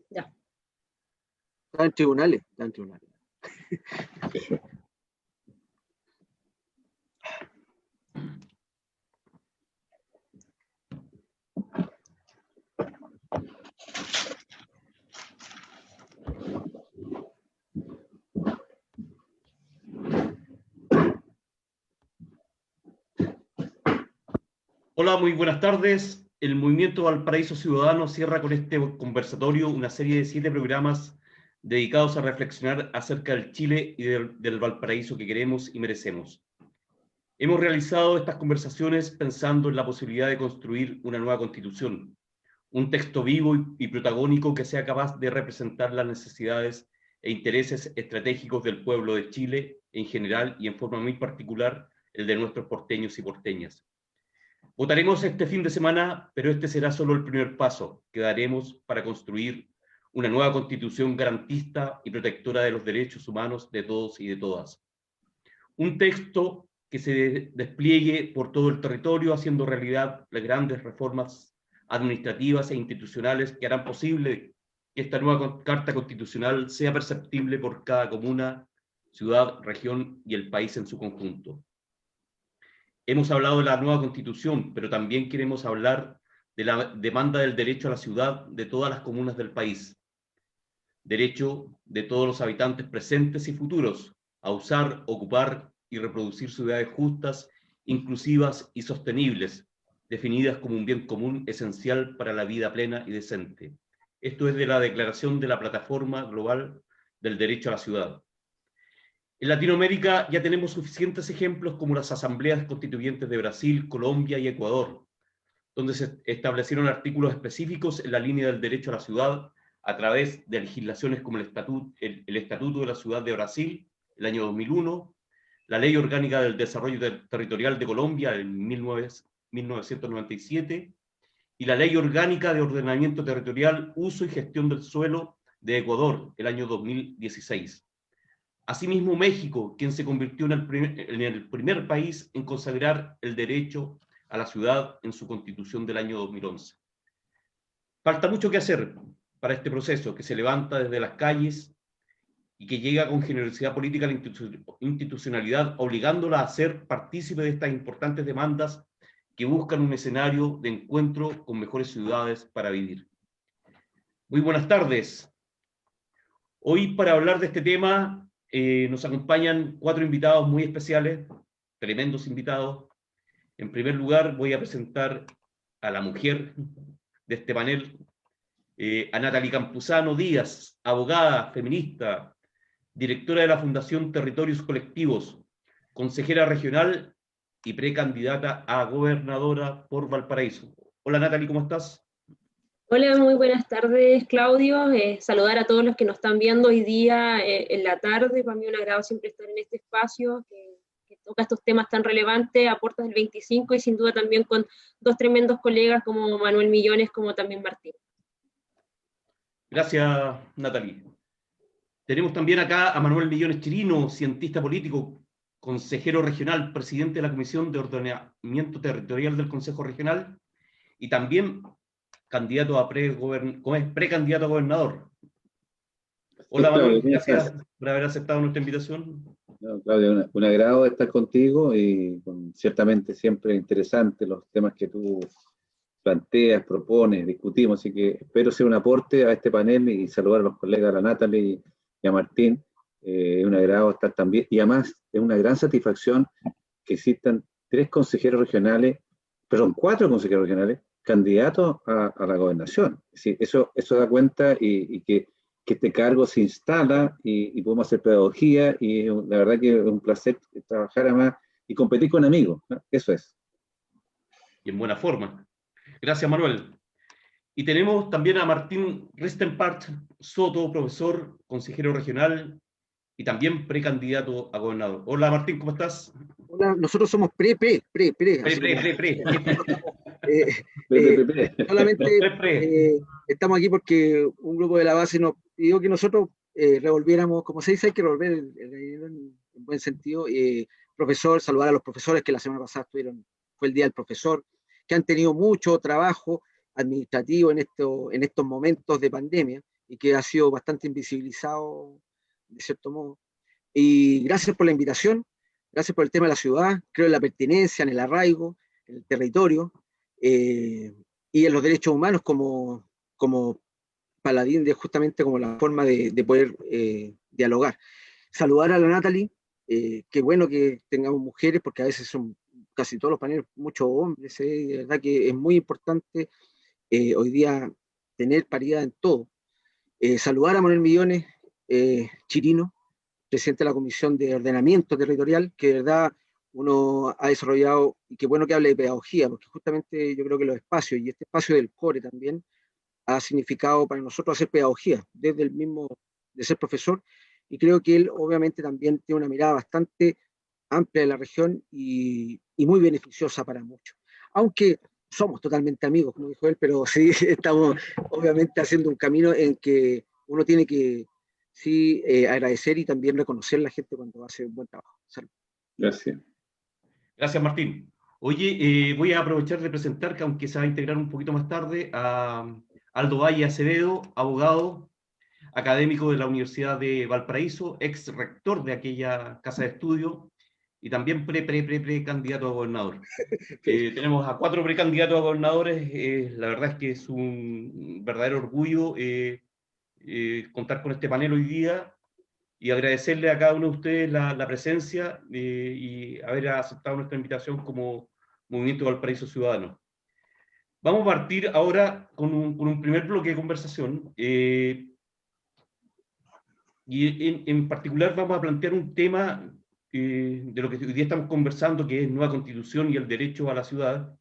Ya. Está en tribunales, está en tribunales. Hola, muy buenas tardes. El Movimiento Valparaíso Ciudadano cierra con este conversatorio una serie de 7 programas dedicados a reflexionar acerca del Chile y del Valparaíso que queremos y merecemos. Hemos realizado estas conversaciones pensando en la posibilidad de construir una nueva constitución, un texto vivo y protagónico que sea capaz de representar las necesidades e intereses estratégicos del pueblo de Chile en general y en forma muy particular el de nuestros porteños y porteñas. Votaremos este fin de semana, pero este será solo el primer paso que daremos para construir una nueva constitución garantista y protectora de los derechos humanos de todos y de todas. Un texto que se despliegue por todo el territorio, haciendo realidad las grandes reformas administrativas e institucionales que harán posible que esta nueva Carta Constitucional sea perceptible por cada comuna, ciudad, región y el país en su conjunto. Hemos hablado de la nueva Constitución, pero también queremos hablar de la demanda del derecho a la ciudad de todas las comunas del país. Derecho de todos los habitantes presentes y futuros a usar, ocupar y reproducir ciudades justas, inclusivas y sostenibles, definidas como un bien común esencial para la vida plena y decente. Esto es de la Declaración de la Plataforma Global del Derecho a la Ciudad. En Latinoamérica ya tenemos suficientes ejemplos como las asambleas constituyentes de Brasil, Colombia y Ecuador, donde se establecieron artículos específicos en la línea del derecho a la ciudad a través de legislaciones como el Estatuto de la Ciudad de Brasil, el año 2001, la Ley Orgánica del Desarrollo Territorial de Colombia, en 1997, y la Ley Orgánica de Ordenamiento Territorial, Uso y Gestión del Suelo de Ecuador, el año 2016. Asimismo, México, quien se convirtió en el primer país en consagrar el derecho a la ciudad en su constitución del año 2011. Falta mucho que hacer para este proceso que se levanta desde las calles y que llega con generosidad política a la institucionalidad, obligándola a ser partícipe de estas importantes demandas que buscan un escenario de encuentro con mejores ciudades para vivir. Muy buenas tardes. Hoy, para hablar de este tema, nos acompañan 4 invitados muy especiales, tremendos invitados. En primer lugar, voy a presentar a la mujer de este panel, a Natalie Campuzano Díaz, abogada, feminista, directora de la Fundación Territorios Colectivos, consejera regional y precandidata a gobernadora por Valparaíso. Hola Natalie, ¿cómo estás? Hola, muy buenas tardes, Claudio. Saludar a todos los que nos están viendo hoy día en la tarde. Para mí es un agrado siempre estar en este espacio que toca estos temas tan relevantes a puertas del 25 y sin duda también con 2 tremendos colegas como Manuel Millones, como también Martín. Gracias, Natalie. Tenemos también acá a Manuel Millones Chirino, cientista político, consejero regional, presidente de la Comisión de Ordenamiento Territorial del Consejo Regional y también candidato a precandidato a gobernador. Hola Manuel, gracias por haber aceptado nuestra invitación. No, Claudio, un agrado estar contigo y ciertamente siempre interesantes los temas que tú planteas, propones, discutimos, así que espero ser un aporte a este panel y saludar a los colegas, a la Natalie y a Martín. Es un agrado estar también, y además es una gran satisfacción que existan 4 consejeros regionales candidatos a la gobernación. Sí, eso da cuenta y que este cargo se instala y podemos hacer pedagogía y la verdad que es un placer trabajar además y competir con amigos, ¿no? Eso es. Y en buena forma. Gracias, Manuel. Y tenemos también a Martín Ristenpart Soto, profesor, consejero regional y también precandidato a gobernador. Hola Martín, ¿cómo estás? Hola, nosotros somos pre. Solamente estamos aquí porque un grupo de la base nos pidió que nosotros revolviéramos, como se dice, hay que revolver en buen sentido. Profesor, saludar a los profesores que la semana pasada fue el Día del Profesor, que han tenido mucho trabajo administrativo en estos momentos de pandemia, y que ha sido bastante invisibilizado, de cierto modo. Y gracias por la invitación, gracias por el tema de la ciudad, creo en la pertenencia, en el arraigo, en el territorio, y en los derechos humanos como paladín de justamente como la forma de poder dialogar. Saludar a la Natalie, qué bueno que tengamos mujeres, porque a veces son casi todos los paneles muchos hombres, de verdad que es muy importante hoy día tener paridad en todo. Saludar a Manuel Millones, Chirino, presidente de la Comisión de Ordenamiento Territorial, que de verdad uno ha desarrollado, y qué bueno que hable de pedagogía, porque justamente yo creo que los espacios, y este espacio del CORE también, ha significado para nosotros hacer pedagogía, desde el mismo de ser profesor, y creo que él obviamente también tiene una mirada bastante amplia de la región y muy beneficiosa para muchos. Aunque somos totalmente amigos, como dijo él, pero sí estamos obviamente haciendo un camino en que uno tiene que sí agradecer y también reconocer a la gente cuando hace un buen trabajo. Salud. Gracias. Gracias, Martín. Oye, voy a aprovechar de presentar, que aunque se va a integrar un poquito más tarde, a Aldo Valle Acevedo, abogado, académico de la Universidad de Valparaíso, ex rector de aquella casa de estudio, y también precandidato a gobernador. Tenemos a 4 precandidatos a gobernadores. La verdad es que es un verdadero orgullo contar con este panel hoy día, y agradecerle a cada uno de ustedes la presencia y haber aceptado nuestra invitación como Movimiento Valparaíso Ciudadano. Vamos a partir ahora con un primer bloque de conversación, y en particular vamos a plantear un tema de lo que hoy día estamos conversando, que es nueva constitución y el derecho a la ciudad.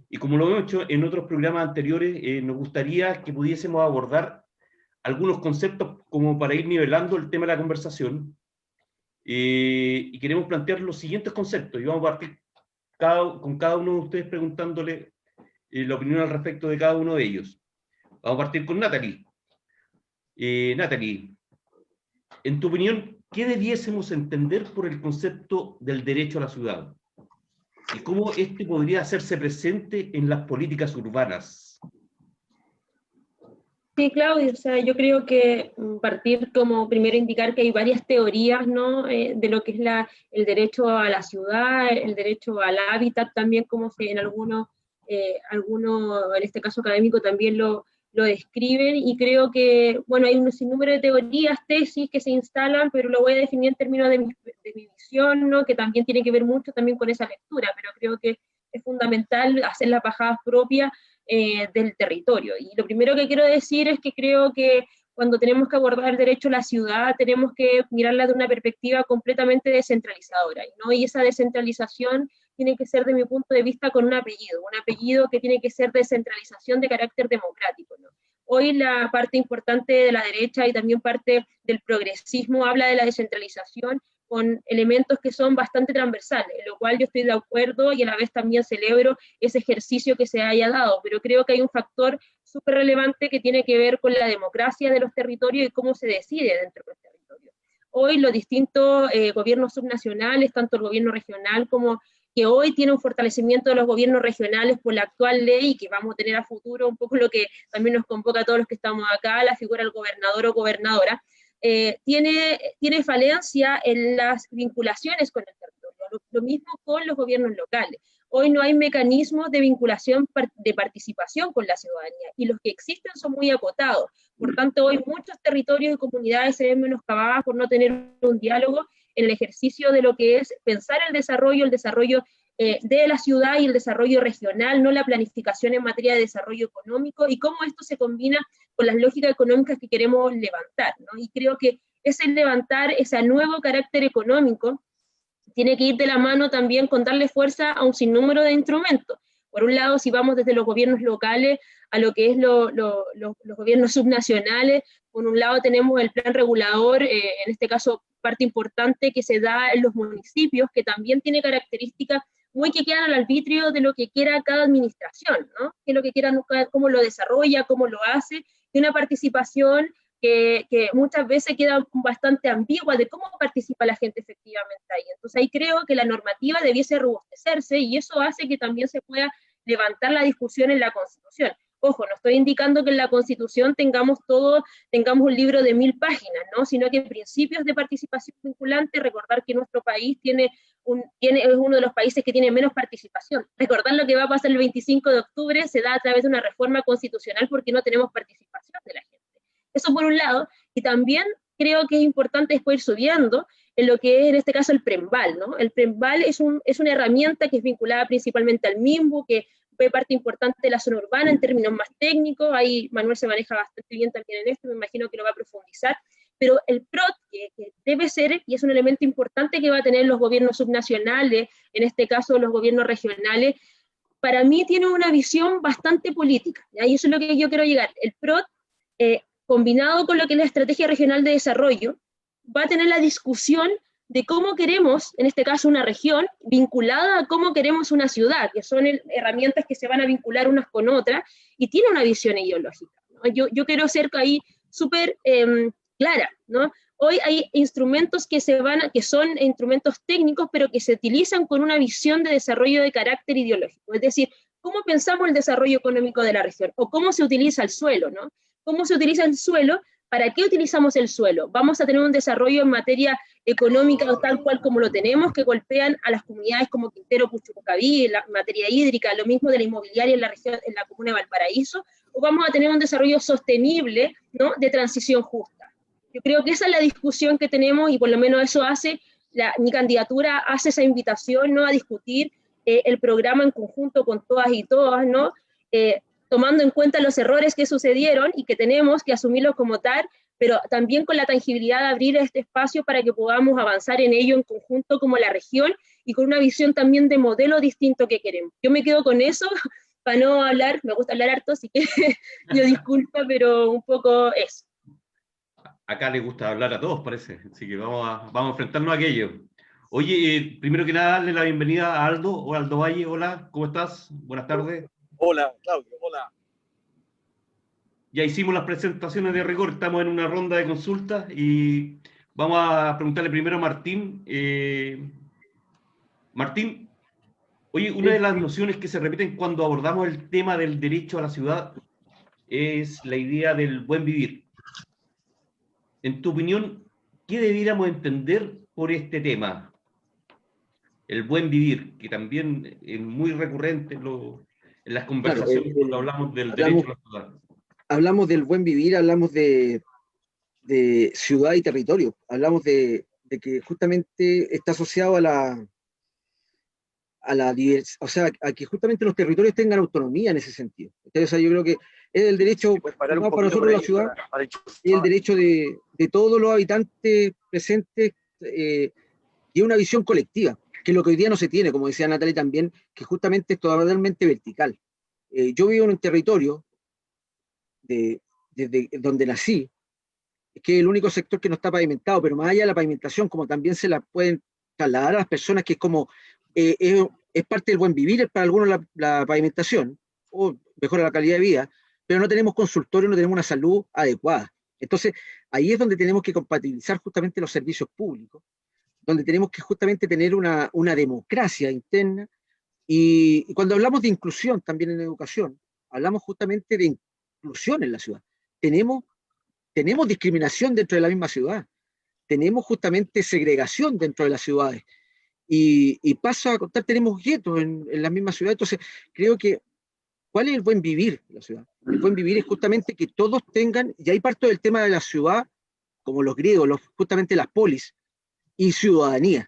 Y como lo hemos hecho en otros programas anteriores, nos gustaría que pudiésemos abordar algunos conceptos como para ir nivelando el tema de la conversación, y queremos plantear los siguientes conceptos, y vamos a partir con cada uno de ustedes preguntándole la opinión al respecto de cada uno de ellos. Vamos a partir con Natalie. Natalie, en tu opinión, ¿qué debiésemos entender por el concepto del derecho a la ciudad? ¿Y cómo este podría hacerse presente en las políticas urbanas? Sí, Claudio, o sea, yo creo que partir como primero indicar que hay varias teorías, ¿no? De lo que es el derecho a la ciudad, el derecho al hábitat también, como en algunos, en este caso académico, también lo describen, y creo que, bueno, hay un sinnúmero de teorías, tesis que se instalan, pero lo voy a definir en términos de mi visión, ¿no? Que también tiene que ver mucho también con esa lectura, pero creo que es fundamental hacer las bajadas propias del territorio. Y lo primero que quiero decir es que creo que cuando tenemos que abordar el derecho a la ciudad, tenemos que mirarla de una perspectiva completamente descentralizadora, ¿no? Y esa descentralización tiene que ser, de mi punto de vista, con un apellido que tiene que ser descentralización de carácter democrático, ¿no? Hoy la parte importante de la derecha y también parte del progresismo habla de la descentralización con elementos que son bastante transversales, en lo cual yo estoy de acuerdo y a la vez también celebro ese ejercicio que se haya dado, pero creo que hay un factor súper relevante que tiene que ver con la democracia de los territorios y cómo se decide dentro de los territorios. Hoy los distintos gobiernos subnacionales, tanto el gobierno regional como que hoy tiene un fortalecimiento de los gobiernos regionales por la actual ley, y que vamos a tener a futuro un poco lo que también nos convoca a todos los que estamos acá, la figura del gobernador o gobernadora, tiene falencia en las vinculaciones con el territorio, lo mismo con los gobiernos locales. Hoy no hay mecanismos de vinculación, de participación con la ciudadanía, y los que existen son muy acotados. Por tanto, hoy muchos territorios y comunidades se ven menoscabadas por no tener un diálogo en el ejercicio de lo que es pensar el desarrollo de la ciudad y el desarrollo regional, no la planificación en materia de desarrollo económico, y cómo esto se combina con las lógicas económicas que queremos levantar, ¿no? Y creo que ese levantar ese nuevo carácter económico tiene que ir de la mano también con darle fuerza a un sinnúmero de instrumentos. Por un lado, si vamos desde los gobiernos locales a lo que es los gobiernos subnacionales, por un lado tenemos el plan regulador, en este caso parte importante que se da en los municipios, que también tiene características muy que quedan al arbitrio de lo que quiera cada administración, ¿no? Que lo que quiera, cómo lo desarrolla, cómo lo hace, y una participación que muchas veces queda bastante ambigua de cómo participa la gente efectivamente ahí. Entonces ahí creo que la normativa debiese robustecerse, y eso hace que también se pueda levantar la discusión en la Constitución. Ojo, no estoy indicando que en la Constitución tengamos un libro de 1000 páginas, ¿no? Sino que principios de participación vinculante, recordar que nuestro país es uno de los países que tiene menos participación. Recordar lo que va a pasar el 25 de octubre se da a través de una reforma constitucional porque no tenemos participación de la gente. Eso por un lado, y también creo que es importante después ir subiendo en lo que es en este caso el PREMVAL, ¿no? El PREMVAL es una herramienta que es vinculada principalmente al MIMBU, que ve parte importante de la zona urbana en términos más técnicos, ahí Manuel se maneja bastante bien también en esto, me imagino que lo va a profundizar, pero el PROT, que debe ser, y es un elemento importante que va a tener los gobiernos subnacionales, en este caso los gobiernos regionales, para mí tiene una visión bastante política, ¿ya? Y eso es lo que yo quiero llegar. El PROT, combinado con lo que es la Estrategia Regional de Desarrollo, va a tener la discusión de cómo queremos, en este caso una región, vinculada a cómo queremos una ciudad, que son herramientas que se van a vincular unas con otras, y tiene una visión ideológica, ¿no? Yo quiero ser ahí súper clara, ¿no? Hoy hay instrumentos que son instrumentos técnicos, pero que se utilizan con una visión de desarrollo de carácter ideológico, es decir, cómo pensamos el desarrollo económico de la región, o cómo se utiliza el suelo, ¿no? ¿Cómo se utiliza el suelo? ¿Para qué utilizamos el suelo? ¿Vamos a tener un desarrollo en materia económica tal cual como lo tenemos, que golpean a las comunidades como Quintero, Puchucocaví, en la materia hídrica, lo mismo de la inmobiliaria en la región, en la comuna de Valparaíso? ¿O vamos a tener un desarrollo sostenible, ¿no?, de transición justa? Yo creo que esa es la discusión que tenemos, y por lo menos eso mi candidatura hace esa invitación, ¿no?, a discutir el programa en conjunto con todas y todas, ¿no?, tomando en cuenta los errores que sucedieron y que tenemos que asumirlos como tal, pero también con la tangibilidad de abrir este espacio para que podamos avanzar en ello en conjunto como la región y con una visión también de modelo distinto que queremos. Yo me quedo con eso, para no hablar, me gusta hablar harto, así que yo disculpa, pero un poco eso. Acá le gusta hablar a todos, parece, así que vamos a enfrentarnos a aquello. Oye, primero que nada, darle la bienvenida a Aldo, o Aldo Valle. Hola, ¿cómo estás? Buenas tardes. Hola, Claudio, hola. Ya hicimos las presentaciones de rigor, estamos en una ronda de consultas y vamos a preguntarle primero a Martín. Martín, oye, una de las nociones que se repiten cuando abordamos el tema del derecho a la ciudad es la idea del buen vivir. En tu opinión, ¿qué debiéramos entender por este tema? El buen vivir, que también es muy recurrente en las conversaciones, cuando hablamos del derecho a la ciudad. Hablamos del buen vivir, hablamos de ciudad y territorio, hablamos de que justamente está asociado a la diversidad, o sea, a que justamente los territorios tengan autonomía en ese sentido. Entonces, o sea, yo creo que es el derecho, para nosotros la ciudad, es el derecho de todos los habitantes presentes, y una visión colectiva, que es lo que hoy día no se tiene, como decía Natalia también, que justamente es totalmente vertical. Yo vivo en un territorio desde donde nací, que es el único sector que no está pavimentado, pero más allá de la pavimentación, como también se la pueden trasladar a las personas, que es como, es parte del buen vivir, es para algunos la pavimentación, o mejora la calidad de vida, pero no tenemos consultorio, no tenemos una salud adecuada. Entonces, ahí es donde tenemos que compatibilizar justamente los servicios públicos, donde tenemos que justamente tener una democracia interna, y cuando hablamos de inclusión también en educación, hablamos justamente de inclusión en la ciudad. Tenemos discriminación dentro de la misma ciudad, tenemos justamente segregación dentro de las ciudades, y paso a contar, tenemos guetos en la misma ciudad. Entonces, creo que, ¿cuál es el buen vivir en la ciudad? El buen vivir es justamente que todos tengan, y ahí parto del tema de la ciudad, como los griegos, justamente las polis, y ciudadanía.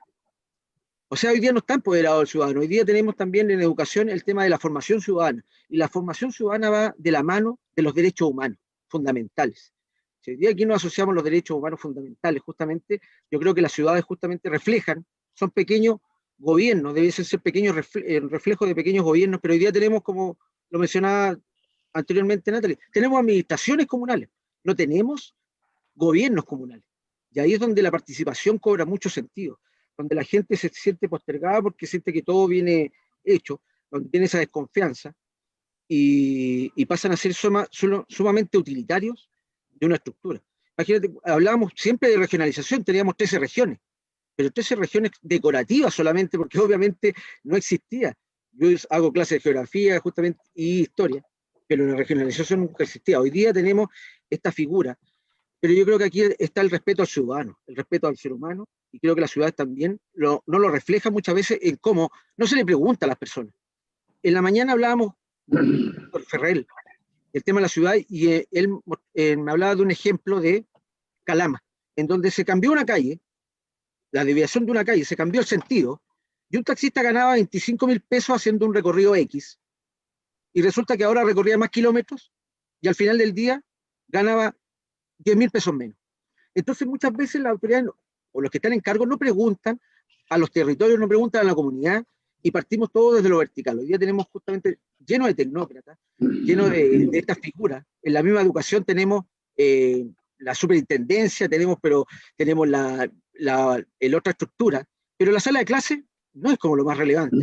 O sea, hoy día no está empoderado el ciudadano, hoy día tenemos también en educación el tema de la formación ciudadana, y la formación ciudadana va de la mano de los derechos humanos fundamentales. Si hoy día aquí nos asociamos los derechos humanos fundamentales, justamente, yo creo que las ciudades justamente reflejan, son pequeños gobiernos, deben ser pequeños reflejos de pequeños gobiernos, pero hoy día tenemos, como lo mencionaba anteriormente Natalie, tenemos administraciones comunales, no tenemos gobiernos comunales. Y ahí es donde la participación cobra mucho sentido, donde la gente se siente postergada porque siente que todo viene hecho, donde tiene esa desconfianza, y pasan a ser sumamente utilitarios de una estructura. Imagínate, hablábamos siempre de regionalización, teníamos 13 regiones, pero 13 regiones decorativas solamente, porque obviamente no existía. Yo hago clases de geografía justamente y historia, pero la regionalización nunca existía. Hoy día tenemos esta figura, pero yo creo que aquí está el respeto al ciudadano, el respeto al ser humano, y creo que las ciudades también no lo reflejan muchas veces en cómo no se le pregunta a las personas. En la mañana hablábamos con Ferrell del tema de la ciudad, y él me hablaba de un ejemplo de Calama, en donde se cambió una calle, la desviación de una calle, se cambió el sentido, y un taxista ganaba 25.000 pesos haciendo un recorrido X, y resulta que ahora recorría más kilómetros, y al final del día ganaba 10.000 pesos menos. Entonces muchas veces las autoridades o los que están en cargo no preguntan a los territorios, no preguntan a la comunidad, y partimos todo desde lo vertical. Hoy día tenemos justamente lleno de tecnócratas, lleno de estas figuras. En la misma educación tenemos la superintendencia, tenemos la otra estructura, pero la sala de clase no es como lo más relevante.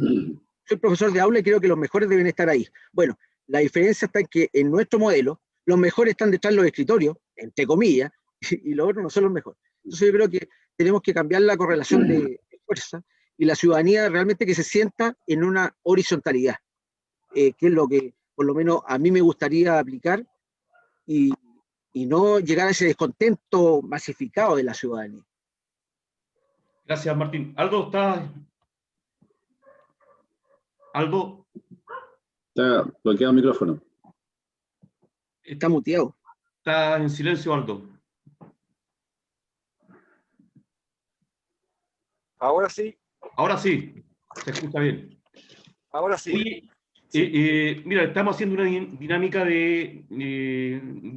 Soy profesor de aula y creo que los mejores deben estar ahí. Bueno, la diferencia está en que en nuestro modelo los mejores están detrás de los escritorios, entre comillas, y los otros no son los mejores. Entonces yo creo que tenemos que cambiar la correlación de fuerza, y la ciudadanía realmente que se sienta en una horizontalidad, que es lo que por lo menos a mí me gustaría aplicar, y no llegar a ese descontento masificado de la ciudadanía. Gracias, Martín. Aldo, Aldo. Está bloqueado el micrófono. Está muteado. Está en silencio, Aldo. Ahora sí. Ahora sí, se escucha bien. Ahora sí. Oye, mira, estamos haciendo una dinámica de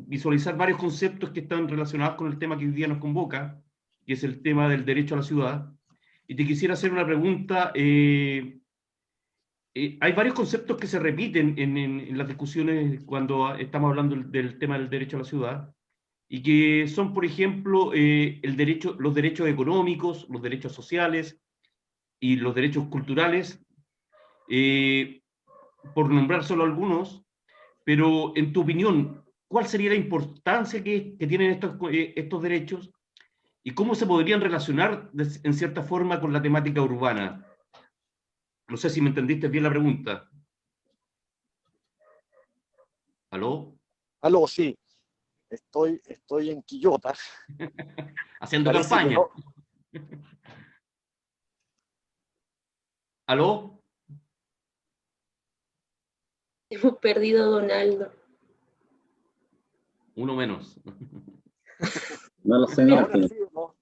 visualizar varios conceptos que están relacionados con el tema que hoy día nos convoca, que es el tema del derecho a la ciudad. Y te quisiera hacer una pregunta. Hay varios conceptos que se repiten en las discusiones cuando estamos hablando del tema del derecho a la ciudad, y que son, por ejemplo, los derechos económicos, los derechos sociales y los derechos culturales, por nombrar solo algunos. Pero en tu opinión, ¿cuál sería la importancia que tienen estos derechos, y cómo se podrían relacionar en cierta forma con la temática urbana? No sé si me entendiste bien la pregunta. ¿Aló? Aló, sí. Estoy en Quillota. Haciendo Parece campaña. no. ¿Aló? Hemos perdido a Donaldo. Uno menos. No lo sé, Ahora sí, ¿no?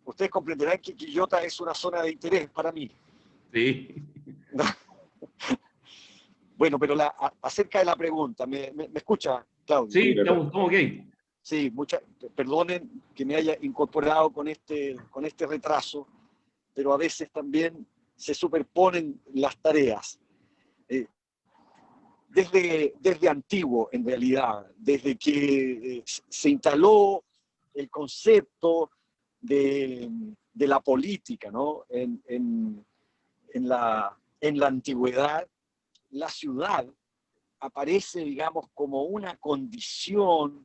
Ustedes comprenderán que Quillota es una zona de interés para mí. Sí. Bueno, pero acerca de la pregunta, ¿me escucha, Claudio? Sí, estamos ok. Sí, perdonen que me haya incorporado con este retraso, pero a veces también se superponen las tareas. Desde antiguo, en realidad, desde que se instaló el concepto de la política, ¿no? En la antigüedad, la ciudad aparece, digamos, como una condición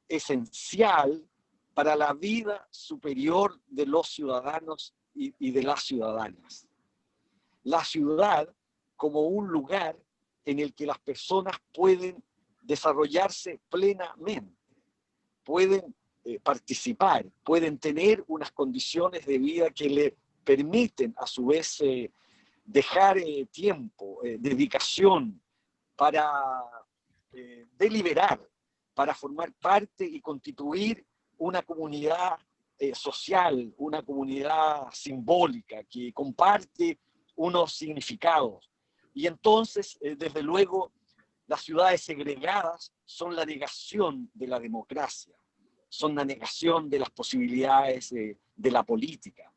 esencial para la vida superior de los ciudadanos y de las ciudadanas. La ciudad como un lugar en el que las personas pueden desarrollarse plenamente, pueden participar, pueden tener unas condiciones de vida que le permiten a su vez dejar tiempo, dedicación para deliberar, para formar parte y constituir una comunidad social, una comunidad simbólica que comparte unos significados. Y entonces, desde luego, las ciudades segregadas son la negación de la democracia, son la negación de las posibilidades de la política.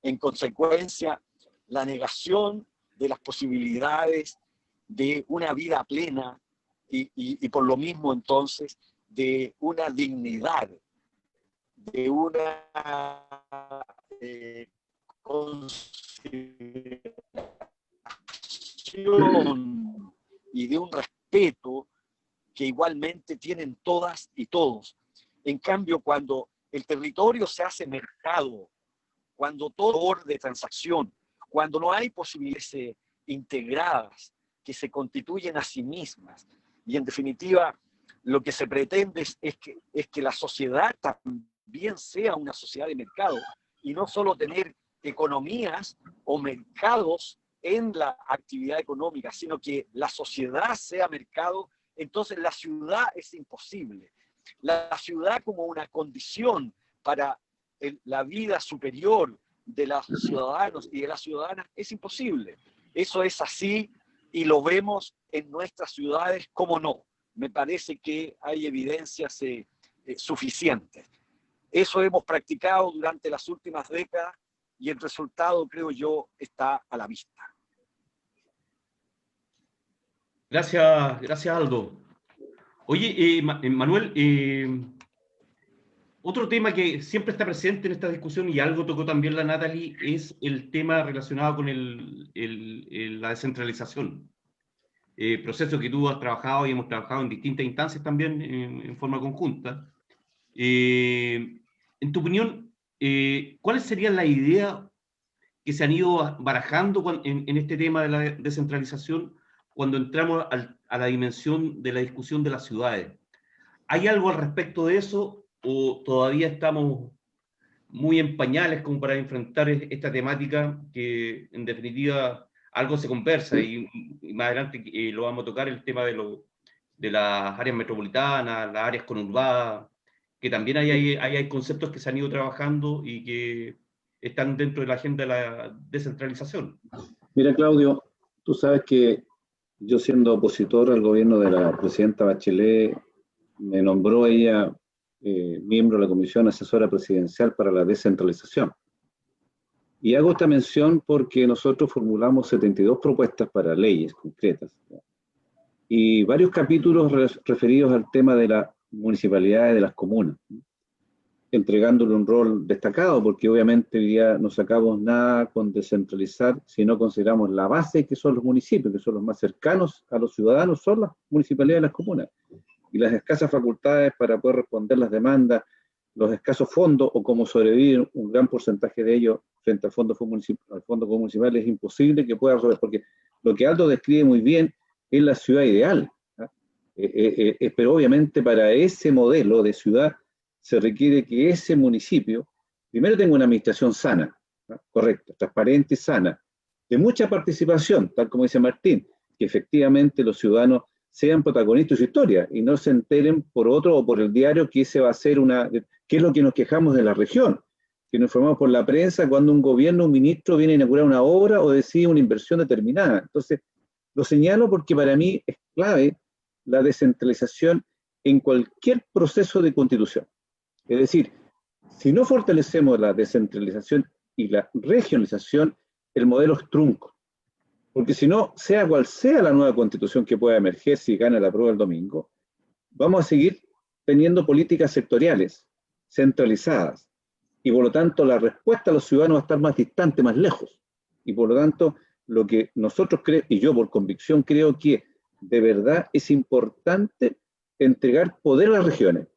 En consecuencia, la negación de las posibilidades de una vida plena y por lo mismo entonces de una dignidad, de una consideración y de un respeto que igualmente tienen todas y todos. En cambio, cuando el territorio se hace mercado, cuando todo orden de transacción, cuando no hay posibilidades integradas, que se constituyen a sí mismas. Y en definitiva, lo que se pretende es que la sociedad también sea una sociedad de mercado y no solo tener economías o mercados en la actividad económica, sino que la sociedad sea mercado. Entonces la ciudad es imposible. La ciudad como una condición para la vida superior de los ciudadanos y de las ciudadanas es imposible. Eso es así y lo vemos en nuestras ciudades, como no. Me parece que hay evidencias suficientes. Eso hemos practicado durante las últimas décadas y el resultado, creo yo, está a la vista. Gracias Aldo. Oye, Manuel, otro tema que siempre está presente en esta discusión, y algo tocó también la Natalie, es el tema relacionado con la descentralización. Proceso que tú has trabajado y hemos trabajado en distintas instancias también en forma conjunta. En tu opinión, ¿cuáles serían las ideas que se han ido barajando en este tema de la descentralización cuando entramos a la dimensión de la discusión de las ciudades? ¿Hay algo al respecto de eso o todavía estamos muy en pañales como para enfrentar esta temática que en definitiva algo se conversa y más adelante lo vamos a tocar, el tema de las áreas metropolitanas, las áreas conurbadas, que también hay conceptos que se han ido trabajando y que están dentro de la agenda de la descentralización? Mira, Claudio, tú sabes que yo, siendo opositor al gobierno de la presidenta Bachelet, me nombró ella miembro de la Comisión Asesora Presidencial para la Descentralización. Y hago esta mención porque nosotros formulamos 72 propuestas para leyes concretas, ¿no? Y varios capítulos referidos al tema de las municipalidades, de las comunas, ¿no? Entregándole un rol destacado, porque obviamente hoy día no sacamos nada con descentralizar si no consideramos la base, que son los municipios, que son los más cercanos a los ciudadanos, son las municipalidades y las comunas. Y las escasas facultades para poder responder las demandas, los escasos fondos, o como sobrevivir un gran porcentaje de ellos frente al fondo municipal, es imposible que pueda resolver, porque lo que Aldo describe muy bien es la ciudad ideal, ¿no? Pero obviamente para ese modelo de ciudad se requiere que ese municipio primero tenga una administración sana, ¿no? Correcta, transparente y sana, de mucha participación, tal como dice Martín, que efectivamente los ciudadanos sean protagonistas de su historia y no se enteren por otro o por el diario que ese va a ser que es lo que nos quejamos de la región, que nos informamos por la prensa cuando un gobierno, un ministro viene a inaugurar una obra o decide una inversión determinada. Entonces, lo señalo porque para mí es clave la descentralización en cualquier proceso de constitución. Es decir, si no fortalecemos la descentralización y la regionalización, el modelo es trunco. Porque si no, sea cual sea la nueva constitución que pueda emerger si gana la prueba el domingo, vamos a seguir teniendo políticas sectoriales, centralizadas, y por lo tanto la respuesta a los ciudadanos va a estar más distante, más lejos. Y por lo tanto, lo que nosotros creemos, y yo por convicción creo que de verdad es importante entregar poder a las regiones,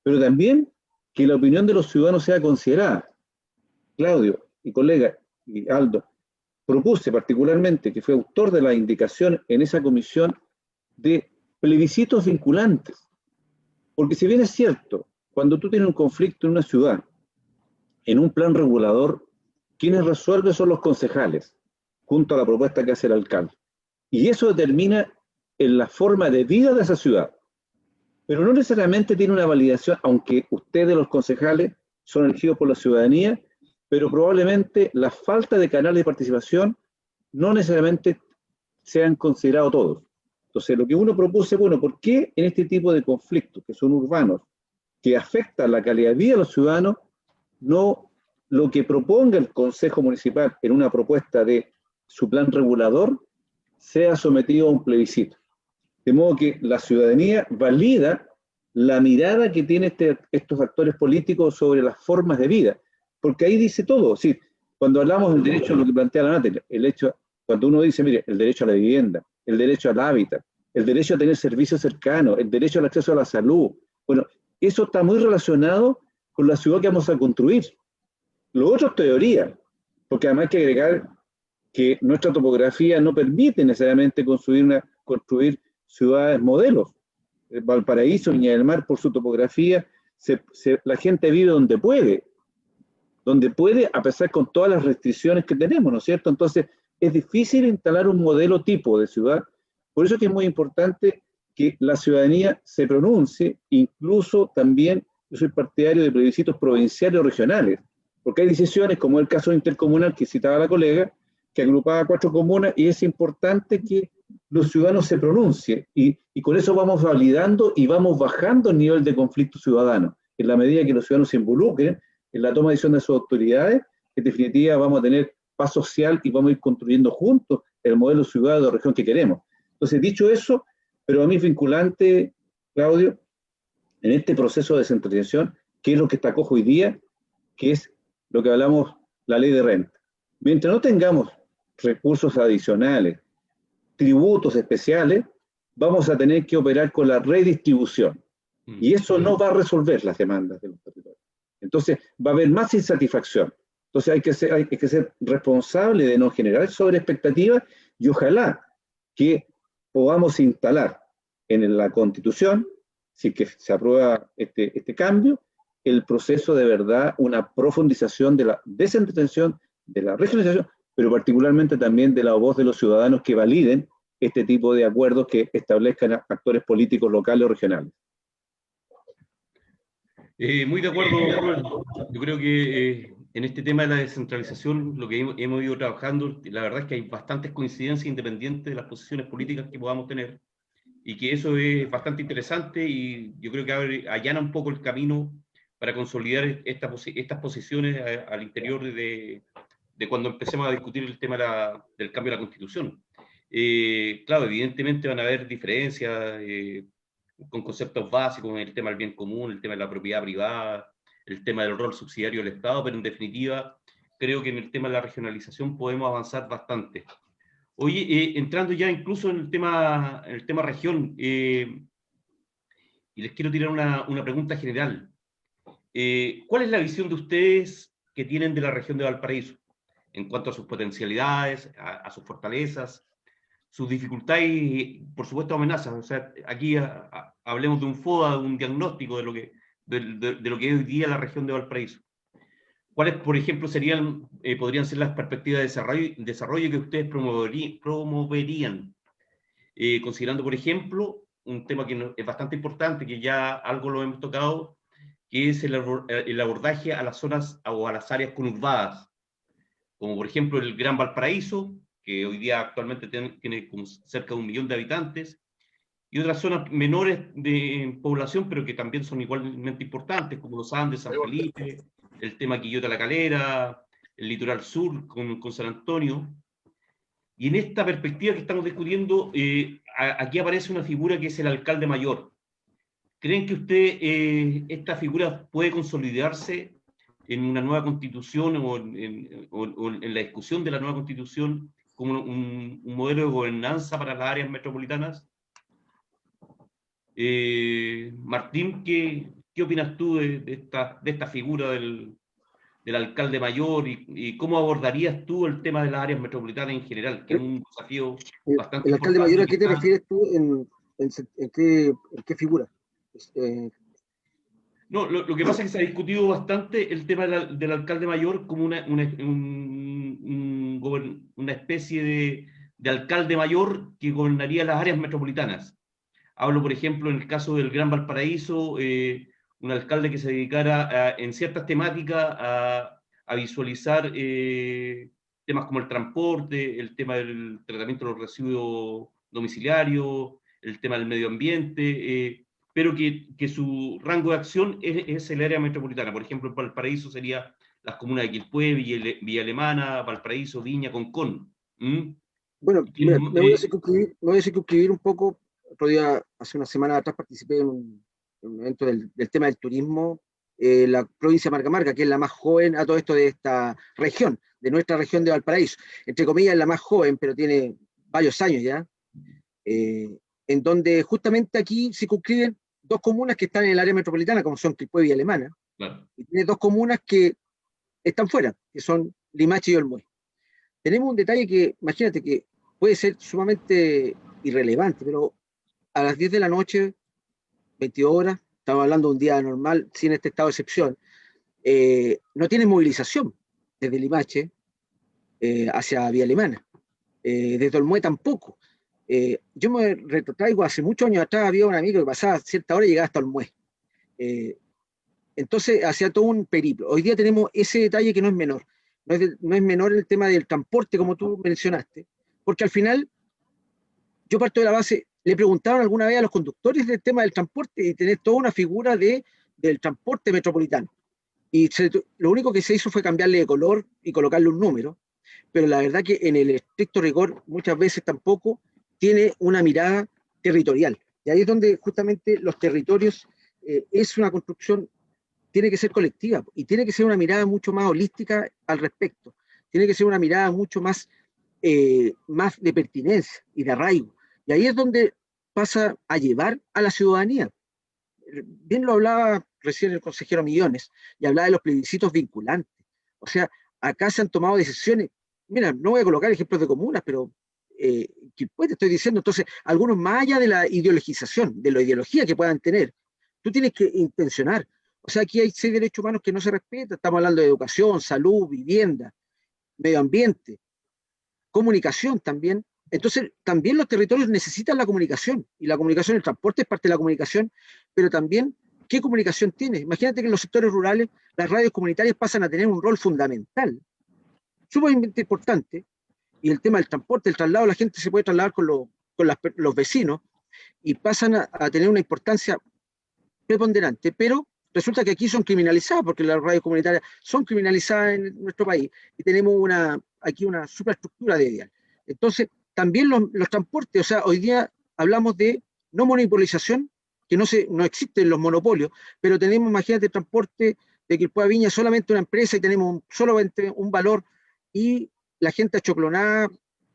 pero también que la opinión de los ciudadanos sea considerada. Claudio y colega y Aldo, propuse particularmente, que fue autor de la indicación en esa comisión, de plebiscitos vinculantes. Porque si bien es cierto, cuando tú tienes un conflicto en una ciudad, en un plan regulador, quienes resuelven son los concejales, junto a la propuesta que hace el alcalde. Y eso determina en la forma de vida de esa ciudad. Pero no necesariamente tiene una validación, aunque ustedes, los concejales, son elegidos por la ciudadanía, pero probablemente la falta de canales de participación no necesariamente sean considerados todos. Entonces, lo que uno propuse, bueno, ¿por qué en este tipo de conflictos que son urbanos, que afectan la calidad de vida de los ciudadanos, no lo que proponga el Consejo Municipal en una propuesta de su plan regulador sea sometido a un plebiscito? De modo que la ciudadanía valida la mirada que tienen estos actores políticos sobre las formas de vida. Porque ahí dice todo. Sí, cuando hablamos del derecho, lo que plantea la Natalie, cuando uno dice, mire, el derecho a la vivienda, el derecho al hábitat, el derecho a tener servicios cercanos, el derecho al acceso a la salud, bueno, eso está muy relacionado con la ciudad que vamos a construir. Lo otro es teoría, porque además hay que agregar que nuestra topografía no permite necesariamente construir ciudades modelos. Valparaíso, Viña del Mar, por su topografía, la gente vive donde puede, a pesar con todas las restricciones que tenemos, ¿no es cierto? Entonces, es difícil instalar un modelo tipo de ciudad. Por eso es que es muy importante que la ciudadanía se pronuncie, incluso también yo soy partidario de plebiscitos provinciales o regionales, porque hay decisiones, como el caso intercomunal que citaba la colega, que agrupaba 4 comunas, y es importante que los ciudadanos se pronuncien, y con eso vamos validando y vamos bajando el nivel de conflicto ciudadano. En la medida que los ciudadanos se involucren en la toma de decisión de sus autoridades, en definitiva vamos a tener paz social y vamos a ir construyendo juntos el modelo ciudadano de región que queremos. Entonces, dicho eso, pero a mí es vinculante, Claudio, en este proceso de descentralización, que es lo que está cojo hoy día, que es lo que hablamos, la ley de renta. Mientras no tengamos recursos adicionales, tributos especiales, vamos a tener que operar con la redistribución. Y eso no va a resolver las demandas de los territorios. Entonces, va a haber más insatisfacción. Entonces, hay que ser responsable de no generar sobreexpectativas, y ojalá que podamos instalar en la Constitución, si que se aprueba este cambio, el proceso de verdad, una profundización de la descentralización, de la regionalización, pero particularmente también de la voz de los ciudadanos que validen este tipo de acuerdos que establezcan actores políticos locales o regionales. Muy de acuerdo, Robert. Yo creo que en este tema de la descentralización, lo que hemos ido trabajando, la verdad es que hay bastantes coincidencias independientes de las posiciones políticas que podamos tener, y que eso es bastante interesante, y yo creo que allana un poco el camino para consolidar estas posiciones al interior de cuando empecemos a discutir el tema del cambio de la Constitución. Claro, evidentemente van a haber diferencias con conceptos básicos, el tema del bien común, el tema de la propiedad privada, el tema del rol subsidiario del Estado, pero en definitiva creo que en el tema de la regionalización podemos avanzar bastante. Oye, entrando ya incluso en el tema región, y les quiero tirar una pregunta general. ¿Cuál es la visión de ustedes que tienen de la región de Valparaíso en cuanto a sus potencialidades, a sus fortalezas, sus dificultades y, por supuesto, amenazas? O sea, aquí hablemos de un FODA, de un diagnóstico de lo que es hoy día la región de Valparaíso. ¿Cuáles, por ejemplo, podrían ser las perspectivas de desarrollo que ustedes promoverían? Considerando, por ejemplo, un tema que es bastante importante, que ya algo lo hemos tocado, que es el abordaje a las zonas o a las áreas conurbadas, como por ejemplo el Gran Valparaíso, que hoy día actualmente tiene como cerca de 1 millón de habitantes, y otras zonas menores de población, pero que también son igualmente importantes, como los Andes, San Felipe, el tema Quillota La Calera, el litoral sur con San Antonio. Y en esta perspectiva que estamos discutiendo, aquí aparece una figura que es el alcalde mayor. ¿Creen que esta figura puede consolidarse en una nueva constitución o en la discusión de la nueva constitución como un modelo de gobernanza para las áreas metropolitanas? Martín, ¿qué opinas tú de esta figura del alcalde mayor, y cómo abordarías tú el tema de las áreas metropolitanas en general, que es un desafío bastante importante? ¿El alcalde mayor a qué te refieres tú? ¿En qué figura? No, lo que pasa es que se ha discutido bastante el tema del alcalde mayor como una especie de alcalde mayor que gobernaría las áreas metropolitanas. Hablo, por ejemplo, en el caso del Gran Valparaíso, un alcalde que se dedicara en ciertas temáticas a visualizar temas como el transporte, el tema del tratamiento de los residuos domiciliarios, el tema del medio ambiente, pero que su rango de acción es el área metropolitana. Por ejemplo, en Valparaíso sería las comunas de Quilpué, Villa Alemana, Valparaíso, Viña, Concón. Bueno, me voy a circunscribir un poco. Otro día, hace una semana atrás, participé en un evento del tema del turismo, la provincia de Marga Marga, que es la más joven a todo esto de esta región, de nuestra región de Valparaíso. Entre comillas, es la más joven, pero tiene varios años ya, en donde justamente aquí circunscriben 2 comunas que están en el área metropolitana, como son Quilpué y Villa Alemana, claro. Y tiene 2 comunas que están fuera, que son Limache y Olmué. tenemos un detalle que, imagínate, que puede ser sumamente irrelevante, pero a las 10 de la noche, 22 horas, estamos hablando de un día normal, sin este estado de excepción, no tiene movilización desde Limache hacia Vía Alemana, desde Olmué tampoco. Yo me retrotraigo, hace muchos años atrás había un amigo que pasaba cierta hora y llegaba hasta Olmué. Entonces hacía todo un periplo. Hoy día tenemos ese detalle que no es menor. No es menor el tema del transporte, como tú mencionaste, porque al final yo parto de la base, le preguntaron alguna vez a los conductores del tema del transporte y tener toda una figura del transporte metropolitano. Y lo único que se hizo fue cambiarle de color y colocarle un número, pero la verdad que en el estricto rigor muchas veces tampoco tiene una mirada territorial. Y ahí es donde justamente los territorios es una construcción, tiene que ser colectiva y tiene que ser una mirada mucho más holística al respecto. Tiene que ser una mirada mucho más, más de pertinencia y de arraigo. Y ahí es donde pasa a llevar a la ciudadanía. Bien lo hablaba recién el consejero Millones, y hablaba de los plebiscitos vinculantes. O sea, acá se han tomado decisiones, mira, no voy a colocar ejemplos de comunas, pero que pues te estoy diciendo, entonces, algunos más allá de la ideologización, de la ideología que puedan tener, tú tienes que intencionar. O sea, aquí hay 6 derechos humanos que no se respetan, estamos hablando de educación, salud, vivienda, medio ambiente, comunicación también. Entonces, también los territorios necesitan la comunicación, y la comunicación, el transporte es parte de la comunicación, pero también, ¿qué comunicación tiene? Imagínate que en los sectores rurales las radios comunitarias pasan a tener un rol fundamental, sumamente importante, y el tema del transporte, el traslado, la gente se puede trasladar con los vecinos, y pasan a tener una importancia preponderante, pero resulta que aquí son criminalizadas, porque las radios comunitarias son criminalizadas en nuestro país, y tenemos aquí una superestructura de dial. Entonces, también los transportes, o sea, hoy día hablamos de no monopolización, que no existen los monopolios, pero tenemos, imagínate, transporte de Quilpué a Viña, solamente una empresa y tenemos solamente un valor, y la gente achoclonada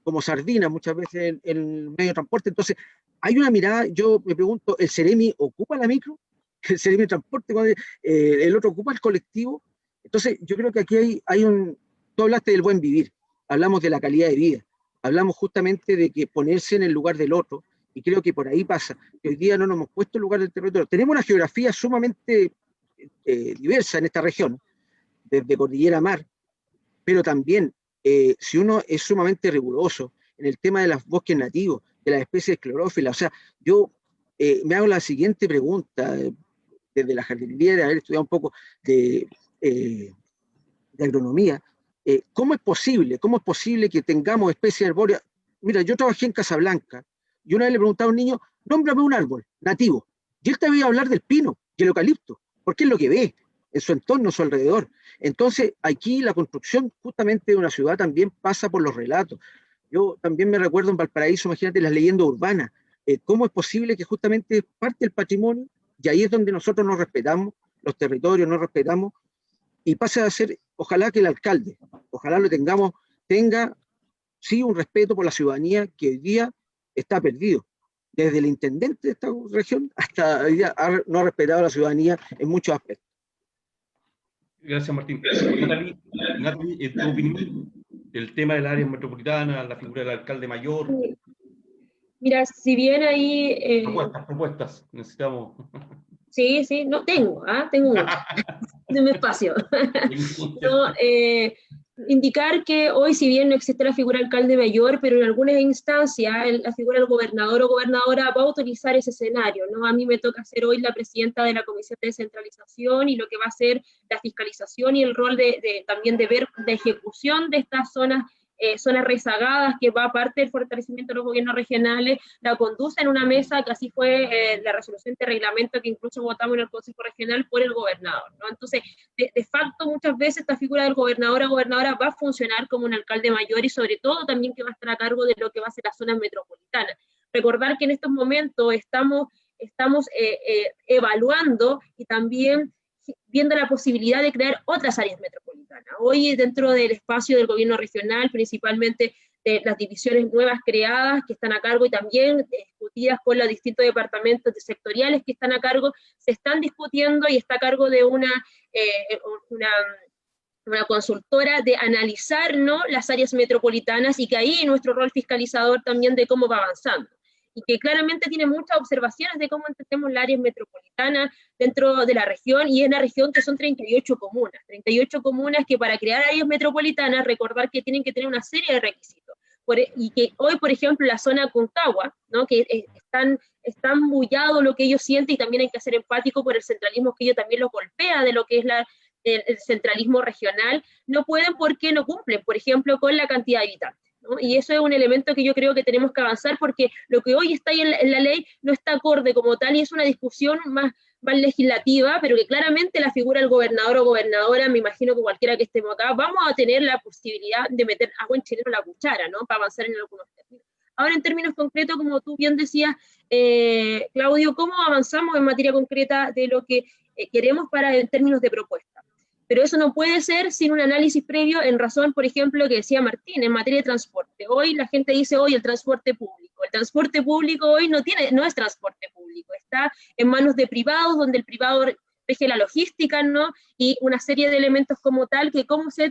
como sardina muchas veces en el medio de transporte. Entonces, hay una mirada, yo me pregunto, ¿el Ceremi ocupa la micro? ¿El Ceremi de transporte? ¿El otro ocupa el colectivo? Entonces, yo creo que aquí tú hablaste del buen vivir, hablamos de la calidad de vida, hablamos justamente de que ponerse en el lugar del otro, y creo que por ahí pasa, que hoy día no nos hemos puesto en el lugar del territorio. Tenemos una geografía sumamente diversa en esta región, desde cordillera a mar, pero también, si uno es sumamente riguroso en el tema de los bosques nativos, de las especies clorófilas, o sea, yo me hago la siguiente pregunta, desde la jardinería, de haber estudiado un poco de agronomía. ¿Cómo es posible que tengamos especies arbóreas? Mira, yo trabajé en Casablanca y una vez le preguntaba a un niño, nómbrame un árbol nativo. Y él te iba a hablar del pino y el eucalipto, porque es lo que ve en su entorno, a su alrededor. Entonces, aquí la construcción justamente de una ciudad también pasa por los relatos. Yo también me recuerdo en Valparaíso, imagínate las leyendas urbanas. ¿Cómo es posible que justamente parte del patrimonio, y ahí es donde nosotros nos respetamos, los territorios nos respetamos, y pase a ser, ojalá que el alcalde, ojalá tenga sí un respeto por la ciudadanía que hoy día está perdido. Desde el intendente de esta región hasta hoy día no ha respetado a la ciudadanía en muchos aspectos. Gracias, Martín. Natalie, en tu opinión, el tema del área metropolitana, la figura del alcalde mayor. Mira, si bien ahí... Propuestas, necesitamos. Sí, no tengo, tengo mucho de mi espacio. No, indicar que hoy, si bien no existe la figura del alcalde mayor, pero en algunas instancias la figura del gobernador o gobernadora va a autorizar ese escenario, ¿no? A mí me toca ser hoy la presidenta de la Comisión de Descentralización y lo que va a ser la fiscalización y el rol también de ver de ejecución de estas zonas rezagadas, que va parte del fortalecimiento de los gobiernos regionales, la conduce en una mesa, que así fue la resolución de reglamento que incluso votamos en el Consejo Regional por el gobernador, ¿no? Entonces, de facto, muchas veces esta figura del gobernador o gobernadora va a funcionar como un alcalde mayor, y sobre todo también que va a estar a cargo de lo que va a ser las zonas metropolitanas. Recordar que en estos momentos estamos evaluando y también viendo la posibilidad de crear otras áreas metropolitanas. Hoy, dentro del espacio del gobierno regional, principalmente de las divisiones nuevas creadas que están a cargo y también discutidas por los distintos departamentos sectoriales que están a cargo, se están discutiendo y está a cargo de una consultora de analizar, ¿no?, las áreas metropolitanas, y que ahí nuestro rol fiscalizador también de cómo va avanzando. Y que claramente tiene muchas observaciones de cómo entendemos las áreas metropolitanas dentro de la región, y en la región que son 38 comunas que para crear áreas metropolitanas, recordar que tienen que tener una serie de requisitos. Y que hoy, por ejemplo, la zona Concagua, ¿no?, que están bullado lo que ellos sienten, y también hay que ser empático por el centralismo que ellos también los golpea de lo que es el centralismo regional, no pueden porque no cumplen, por ejemplo, con la cantidad de habitantes, ¿no? Y eso es un elemento que yo creo que tenemos que avanzar, porque lo que hoy está ahí en la ley no está acorde como tal, y es una discusión más legislativa, pero que claramente la figura del gobernador o gobernadora, me imagino que cualquiera que estemos acá, vamos a tener la posibilidad de meter a buen chileno la cuchara, ¿no?, para avanzar en algunos términos. Ahora, en términos concretos, como tú bien decías, Claudio, ¿cómo avanzamos en materia concreta de lo que queremos en términos de propuesta? Pero eso no puede ser sin un análisis previo en razón, por ejemplo, que decía Martín, en materia de transporte. Hoy la gente dice, hoy el transporte público. El transporte público hoy no es transporte público, está en manos de privados, donde el privado rige la logística, ¿no?, y una serie de elementos como tal, que cómo se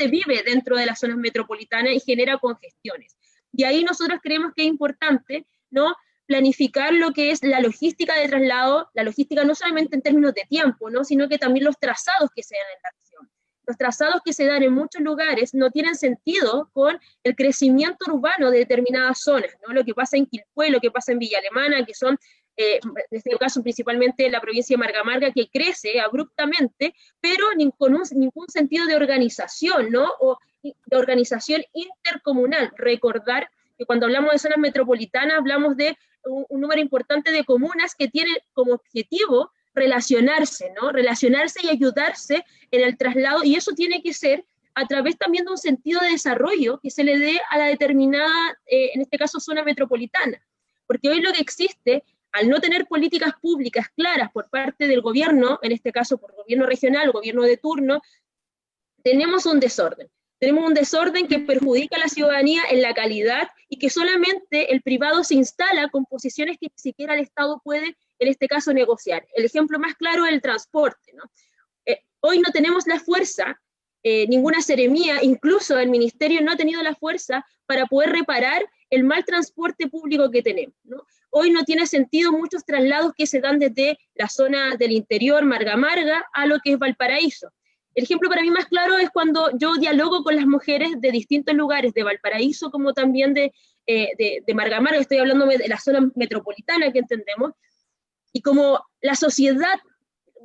vive dentro de las zonas metropolitanas y genera congestiones. Y ahí nosotros creemos que es importante, ¿no?, planificar lo que es la logística de traslado, la logística no solamente en términos de tiempo, ¿no?, sino que también los trazados que se dan en la región. Los trazados que se dan en muchos lugares no tienen sentido con el crecimiento urbano de determinadas zonas, ¿no?, lo que pasa en Quilpué, lo que pasa en Villa Alemana, que son, en este caso principalmente la provincia de Marga, que crece abruptamente, pero con ningún sentido de organización, ¿no?, o de organización intercomunal. Recordar que cuando hablamos de zonas metropolitanas hablamos de un número importante de comunas que tienen como objetivo relacionarse, ¿no?, relacionarse y ayudarse en el traslado, y eso tiene que ser a través también de un sentido de desarrollo que se le dé a la determinada, en este caso, zona metropolitana. Porque hoy lo que existe, al no tener políticas públicas claras por parte del gobierno, en este caso por gobierno regional, gobierno de turno, tenemos un desorden. Tenemos un desorden que perjudica a la ciudadanía en la calidad, y que solamente el privado se instala con posiciones que ni siquiera el Estado puede, en este caso, negociar. El ejemplo más claro es el transporte, ¿no? Hoy no tenemos la fuerza, ninguna seremía, incluso el ministerio no ha tenido la fuerza para poder reparar el mal transporte público que tenemos, ¿no? Hoy no tiene sentido muchos traslados que se dan desde la zona del interior, Marga, a lo que es Valparaíso. El ejemplo para mí más claro es cuando yo dialogo con las mujeres de distintos lugares, de Valparaíso como también de Marga, estoy hablando de la zona metropolitana que entendemos, y como la sociedad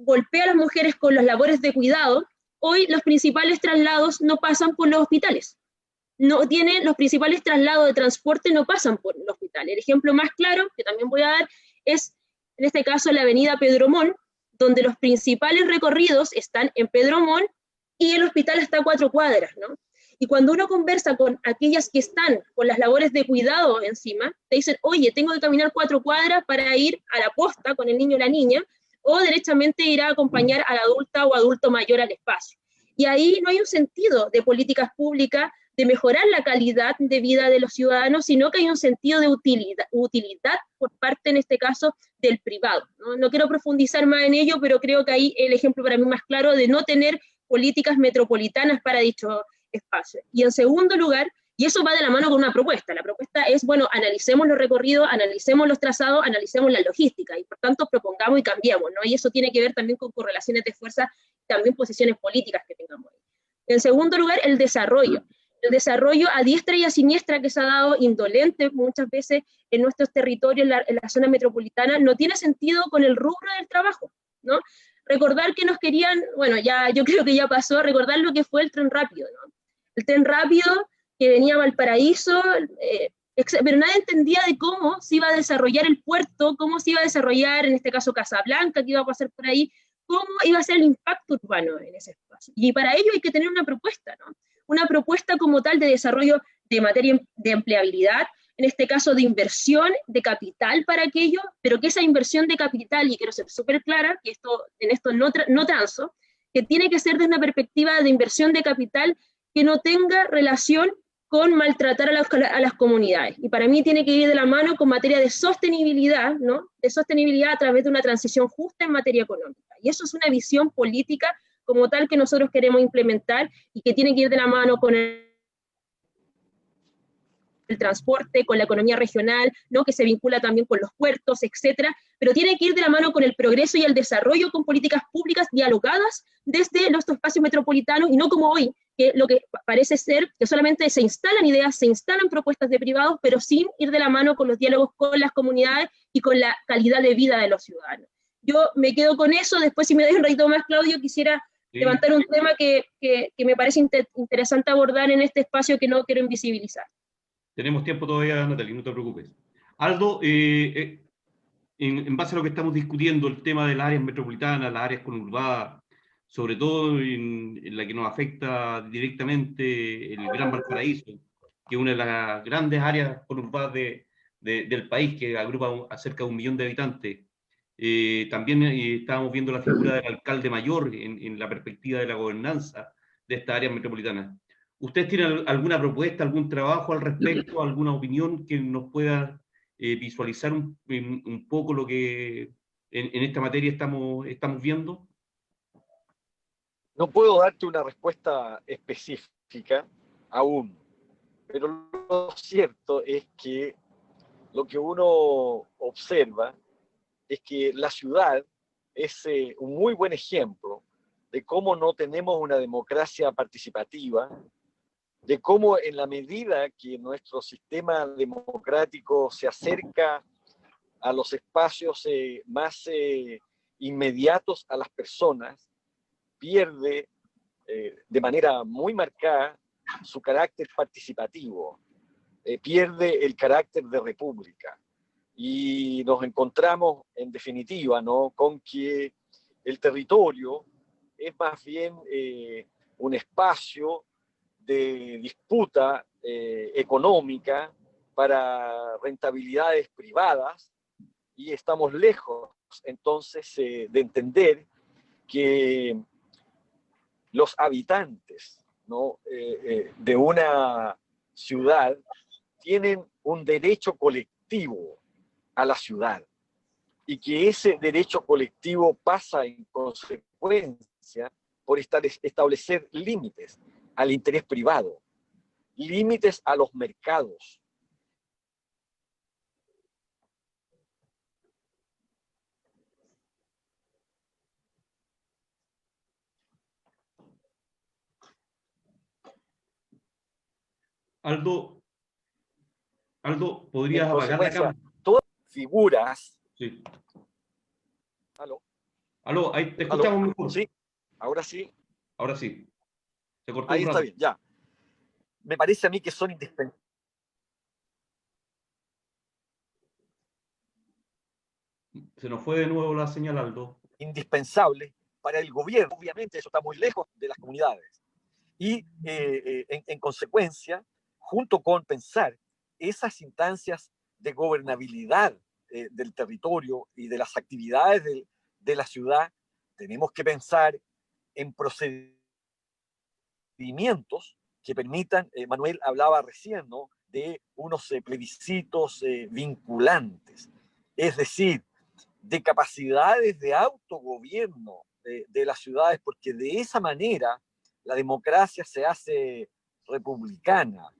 golpea a las mujeres con las labores de cuidado, hoy los principales traslados no pasan por los hospitales. Los principales traslados de transporte no pasan por el hospital. El ejemplo más claro, que también voy a dar, es en este caso la avenida Pedro Montt, donde los principales recorridos están en Pedro Montt y el hospital está a 4 cuadras, ¿no? Y cuando uno conversa con aquellas que están con las labores de cuidado encima, te dicen, oye, tengo que caminar 4 cuadras para ir a la posta con el niño o la niña, o derechamente ir a acompañar a la adulta o adulto mayor al espacio. Y ahí no hay un sentido de políticas públicas de mejorar la calidad de vida de los ciudadanos, sino que hay un sentido de utilidad por parte, en este caso, del privado, ¿no? No quiero profundizar más en ello, pero creo que ahí el ejemplo para mí más claro de no tener políticas metropolitanas para dicho espacio. Y en segundo lugar, y eso va de la mano con una propuesta, la propuesta es, bueno, analicemos los recorridos, analicemos los trazados, analicemos la logística, y por tanto propongamos y cambiemos, ¿no? Y eso tiene que ver también con correlaciones de fuerza, también posiciones políticas que tengamos. En segundo lugar, el desarrollo a diestra y a siniestra que se ha dado indolente muchas veces en nuestros territorios, en la zona metropolitana, no tiene sentido con el rubro del trabajo, ¿no? Recordar que nos querían, bueno, ya yo creo que ya pasó, recordar lo que fue el tren rápido, ¿no? El tren rápido que venía a Valparaíso, pero nadie entendía de cómo se iba a desarrollar el puerto, cómo se iba a desarrollar, en este caso, Casablanca, que iba a pasar por ahí, cómo iba a ser el impacto urbano en ese espacio. Y para ello hay que tener una propuesta, ¿no? Una propuesta como tal de desarrollo de materia de empleabilidad, en este caso de inversión de capital para aquello, pero que esa inversión de capital, y quiero ser súper clara, que en esto no transo, que tiene que ser desde una perspectiva de inversión de capital que no tenga relación con maltratar a las comunidades. Y para mí tiene que ir de la mano con materia de sostenibilidad, ¿no? De sostenibilidad a través de una transición justa en materia económica. Y eso es una visión política como tal que nosotros queremos implementar y que tiene que ir de la mano con el transporte, con la economía regional, ¿no? Que se vincula también con los puertos, etcétera, pero tiene que ir de la mano con el progreso y el desarrollo, con políticas públicas dialogadas desde los espacios metropolitanos, y no como hoy, que lo que parece ser que solamente se instalan ideas, se instalan propuestas de privados, pero sin ir de la mano con los diálogos con las comunidades y con la calidad de vida de los ciudadanos. Yo me quedo con eso. Después, si me das un ratito más, Claudio, quisiera levantar un tema que me parece interesante abordar en este espacio, que no quiero invisibilizar. Tenemos tiempo todavía, Natalie, no te preocupes. Aldo, en base a lo que estamos discutiendo, el tema de las áreas metropolitanas, las áreas conurbadas, sobre todo en la que nos afecta directamente el Gran Valparaíso, que es una de las grandes áreas conurbadas del país, que agrupa a cerca de 1 millón de habitantes. También estábamos viendo la figura del alcalde mayor en la perspectiva de la gobernanza de estas áreas metropolitanas. ¿Ustedes tienen alguna propuesta, algún trabajo al respecto, alguna opinión que nos pueda visualizar un poco lo que en esta materia estamos viendo? No puedo darte una respuesta específica aún, pero lo cierto es que lo que uno observa es que la ciudad es un muy buen ejemplo de cómo no tenemos una democracia participativa, de cómo en la medida que nuestro sistema democrático se acerca a los espacios más inmediatos a las personas, pierde de manera muy marcada su carácter participativo, pierde el carácter de república. Y nos encontramos, en definitiva, ¿no?, con que el territorio es más bien un espacio de disputa económica para rentabilidades privadas, y estamos lejos entonces de entender que los habitantes, ¿no?, de una ciudad tienen un derecho colectivo a la ciudad, y que ese derecho colectivo pasa en consecuencia por establecer límites al interés privado, límites a los mercados. Aldo, ¿podrías apagar la cámara? Todas figuras. Sí. ¿Aló? Aló, ahí te escuchamos mejor. Sí, ahora sí. Ahora sí. Se cortó Ahí un está rato. bien, ya. Me parece a mí que son indispensables. Se nos fue de nuevo la señal, Aldo. Indispensable para el gobierno. Obviamente eso está muy lejos de las comunidades. Y en consecuencia, junto con pensar esas instancias de gobernabilidad del territorio y de las actividades de la ciudad, tenemos que pensar en procedimientos que permitan, Manuel hablaba recién, ¿no?, de unos plebiscitos vinculantes, es decir, de capacidades de autogobierno de las ciudades, porque de esa manera la democracia se hace republicana,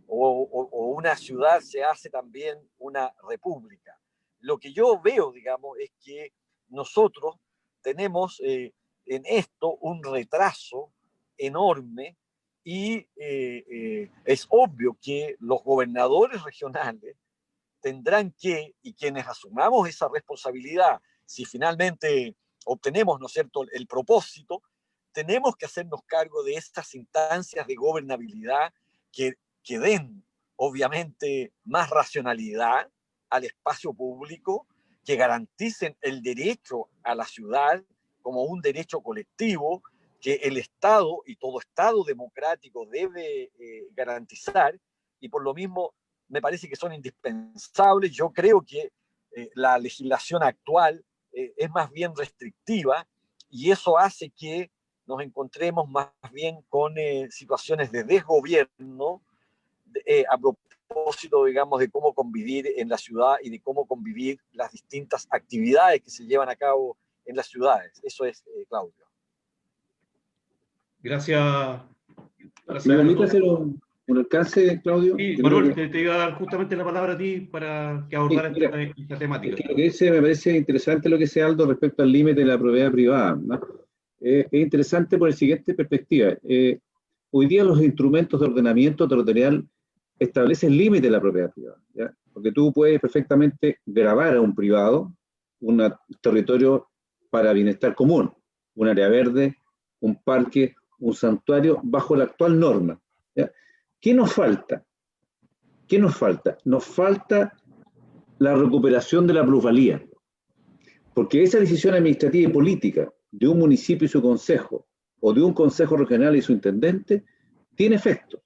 o una ciudad se hace también una república. Lo que yo veo, digamos, es que nosotros tenemos en esto un retraso enorme, y es obvio que los gobernadores regionales tendrán que, y quienes asumamos esa responsabilidad, si finalmente obtenemos, ¿no es cierto?, el propósito, tenemos que hacernos cargo de estas instancias de gobernabilidad que den, obviamente, más racionalidad al espacio público, que garanticen el derecho a la ciudad como un derecho colectivo que el Estado y todo Estado democrático debe garantizar, y por lo mismo me parece que son indispensables. Yo creo que la legislación actual es más bien restrictiva, y eso hace que nos encontremos más bien con situaciones de desgobierno a propósito, digamos, de cómo convivir en la ciudad y de cómo convivir las distintas actividades que se llevan a cabo en las ciudades. Eso es, Claudio. Gracias. ¿Me permite hacer un alcance, Claudio? Sí, Manuel, te iba a dar justamente la palabra a ti para que abordara esta temática. Lo que dice, me parece interesante lo que dice Aldo respecto al límite de la propiedad privada, ¿no? Es interesante por la siguiente perspectiva. Hoy día los instrumentos de ordenamiento territorial establecen límites de la propiedad privada, ¿ya? Porque tú puedes perfectamente gravar a un privado un territorio para bienestar común, un área verde, un parque, un santuario, bajo la actual norma, ¿ya? ¿Qué nos falta? ¿Qué nos falta? Nos falta la recuperación de la plusvalía, porque esa decisión administrativa y política de un municipio y su consejo, o de un consejo regional y su intendente, tiene efecto.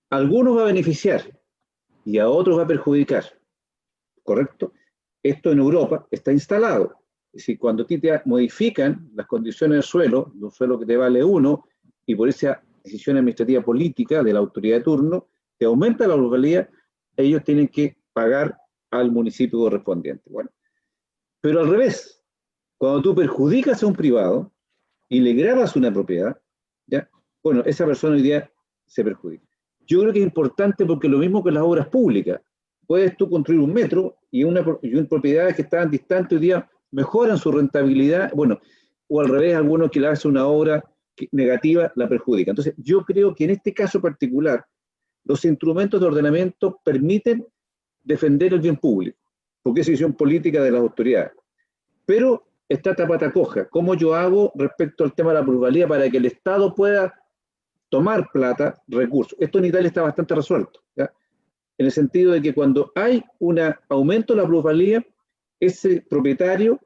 A algunos va a beneficiar y a otros va a perjudicar, ¿correcto? Esto en Europa está instalado. Es decir, cuando a ti te modifican las condiciones del suelo, de un suelo que te vale 1, y por esa decisión administrativa política de la autoridad de turno, te aumenta la plusvalía, ellos tienen que pagar al municipio correspondiente. Bueno, pero al revés, cuando tú perjudicas a un privado y le grabas una propiedad, ¿ya? Bueno, esa persona hoy día se perjudica. Yo creo que es importante porque lo mismo que las obras públicas, puedes tú construir un metro y una propiedades que estaban distantes hoy día mejoran su rentabilidad, bueno, o al revés, algunos que le hacen una obra negativa la perjudica. Entonces, yo creo que en este caso particular, los instrumentos de ordenamiento permiten defender el bien público, porque es decisión política de las autoridades. Pero está esta pata coja. ¿Cómo yo hago respecto al tema de la plusvalía para que el Estado pueda tomar plata, recursos? Esto en Italia está bastante resuelto, ¿ya? En el sentido de que cuando hay un aumento de la plusvalía, ese propietario,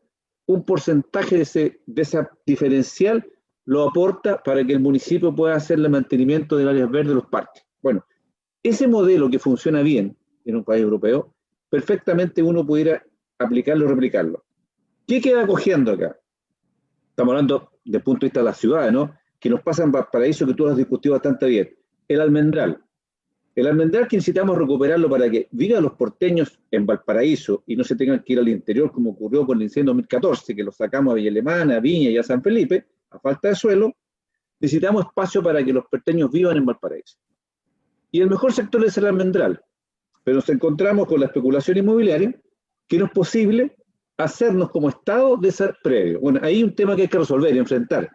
un porcentaje de esa diferencial lo aporta para que el municipio pueda hacer el mantenimiento del áreas verdes de los parques. Bueno, ese modelo que funciona bien en un país europeo, perfectamente uno pudiera aplicarlo y replicarlo. ¿Qué queda cogiendo acá? Estamos hablando desde el punto de vista de las ciudades, ¿no? Que nos pasa en Valparaíso, que tú lo has discutido bastante bien. El almendral. El almendral que necesitamos recuperarlo para que vivan los porteños en Valparaíso y no se tengan que ir al interior como ocurrió con el incendio 2014, que lo sacamos a Villa Alemana, a Viña y a San Felipe, a falta de suelo. Necesitamos espacio para que los porteños vivan en Valparaíso. Y el mejor sector es el almendral. Pero nos encontramos con la especulación inmobiliaria, que no es posible hacernos como Estado de ese predio. Bueno, ahí hay un tema que hay que resolver y enfrentar.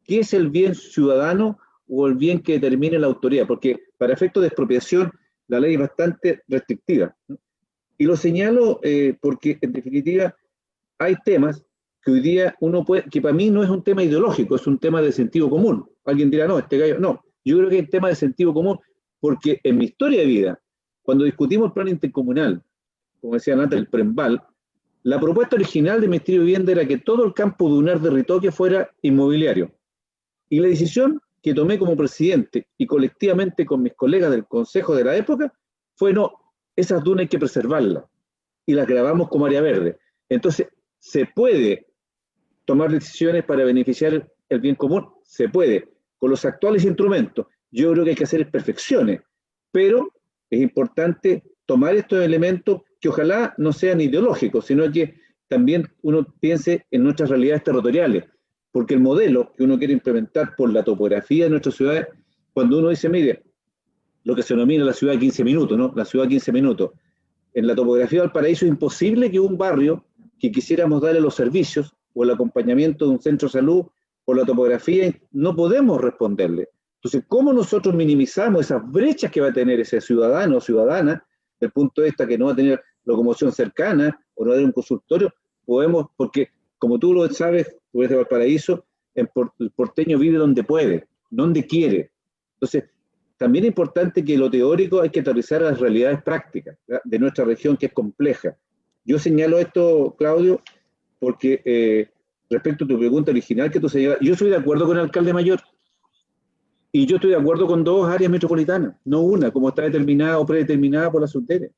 ¿Qué es el bien ciudadano o el bien que determine la autoridad? Porque para efectos de expropiación la ley es bastante restrictiva, ¿no? Y lo señalo porque en definitiva hay temas que hoy día uno puede, que para mí no es un tema ideológico, es un tema de sentido común. Alguien dirá, no, este gallo, no. Yo creo que es un tema de sentido común porque en mi historia de vida, cuando discutimos el plan intercomunal, como decían antes, el PREMBAL, la propuesta original del Ministerio de Vivienda era que todo el campo dunar de Ritoque fuera inmobiliario. Y la decisión que tomé como presidente y colectivamente con mis colegas del Consejo de la época fue no, esas dunas hay que preservarlas y las grabamos como área verde. Entonces, ¿se puede tomar decisiones para beneficiar el bien común? Se puede. Con los actuales instrumentos, yo creo que hay que hacer perfecciones, pero es importante tomar estos elementos que ojalá no sean ideológicos, sino que también uno piense en nuestras realidades territoriales, porque el modelo que uno quiere implementar por la topografía de nuestras ciudades, cuando uno dice, mire, lo que se denomina la ciudad de 15 minutos, ¿no? La ciudad de 15 minutos. En la topografía de Valparaíso es imposible que un barrio que quisiéramos darle los servicios o el acompañamiento de un centro de salud o la topografía, no podemos responderle. Entonces, ¿cómo nosotros minimizamos esas brechas que va a tener ese ciudadano o ciudadana, desde el punto de vista que no va a tener locomoción cercana o no va a tener un consultorio? Podemos, porque como tú lo sabes, tú eres de Valparaíso, el porteño vive donde puede, donde quiere. Entonces, también es importante que lo teórico hay que aterrizar a las realidades prácticas, ¿verdad?, de nuestra región, que es compleja. Yo señalo esto, Claudio, porque respecto a tu pregunta original que tú señalas, yo estoy de acuerdo con el alcalde mayor, y yo estoy de acuerdo con 2 áreas metropolitanas, no una, como está determinada o predeterminada por la SUTERE.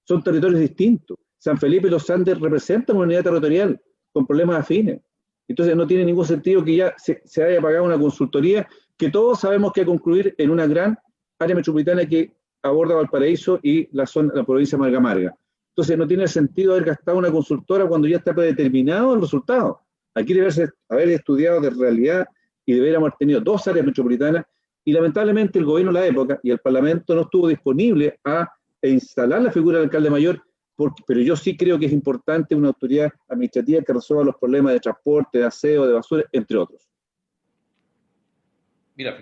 Son territorios distintos. San Felipe y los Andes representan una unidad territorial con problemas afines. Entonces no tiene ningún sentido que ya se haya pagado una consultoría que todos sabemos que va a concluir en una gran área metropolitana que aborda Valparaíso y la provincia de Marga. Entonces no tiene sentido haber gastado una consultora cuando ya está predeterminado el resultado. Aquí debe haber estudiado de realidad y deberíamos haber tenido 2 áreas metropolitanas, y lamentablemente el gobierno de la época y el Parlamento no estuvo disponible a instalar la figura del alcalde mayor, pero yo sí creo que es importante una autoridad administrativa que resuelva los problemas de transporte, de aseo, de basura, entre otros. Mira,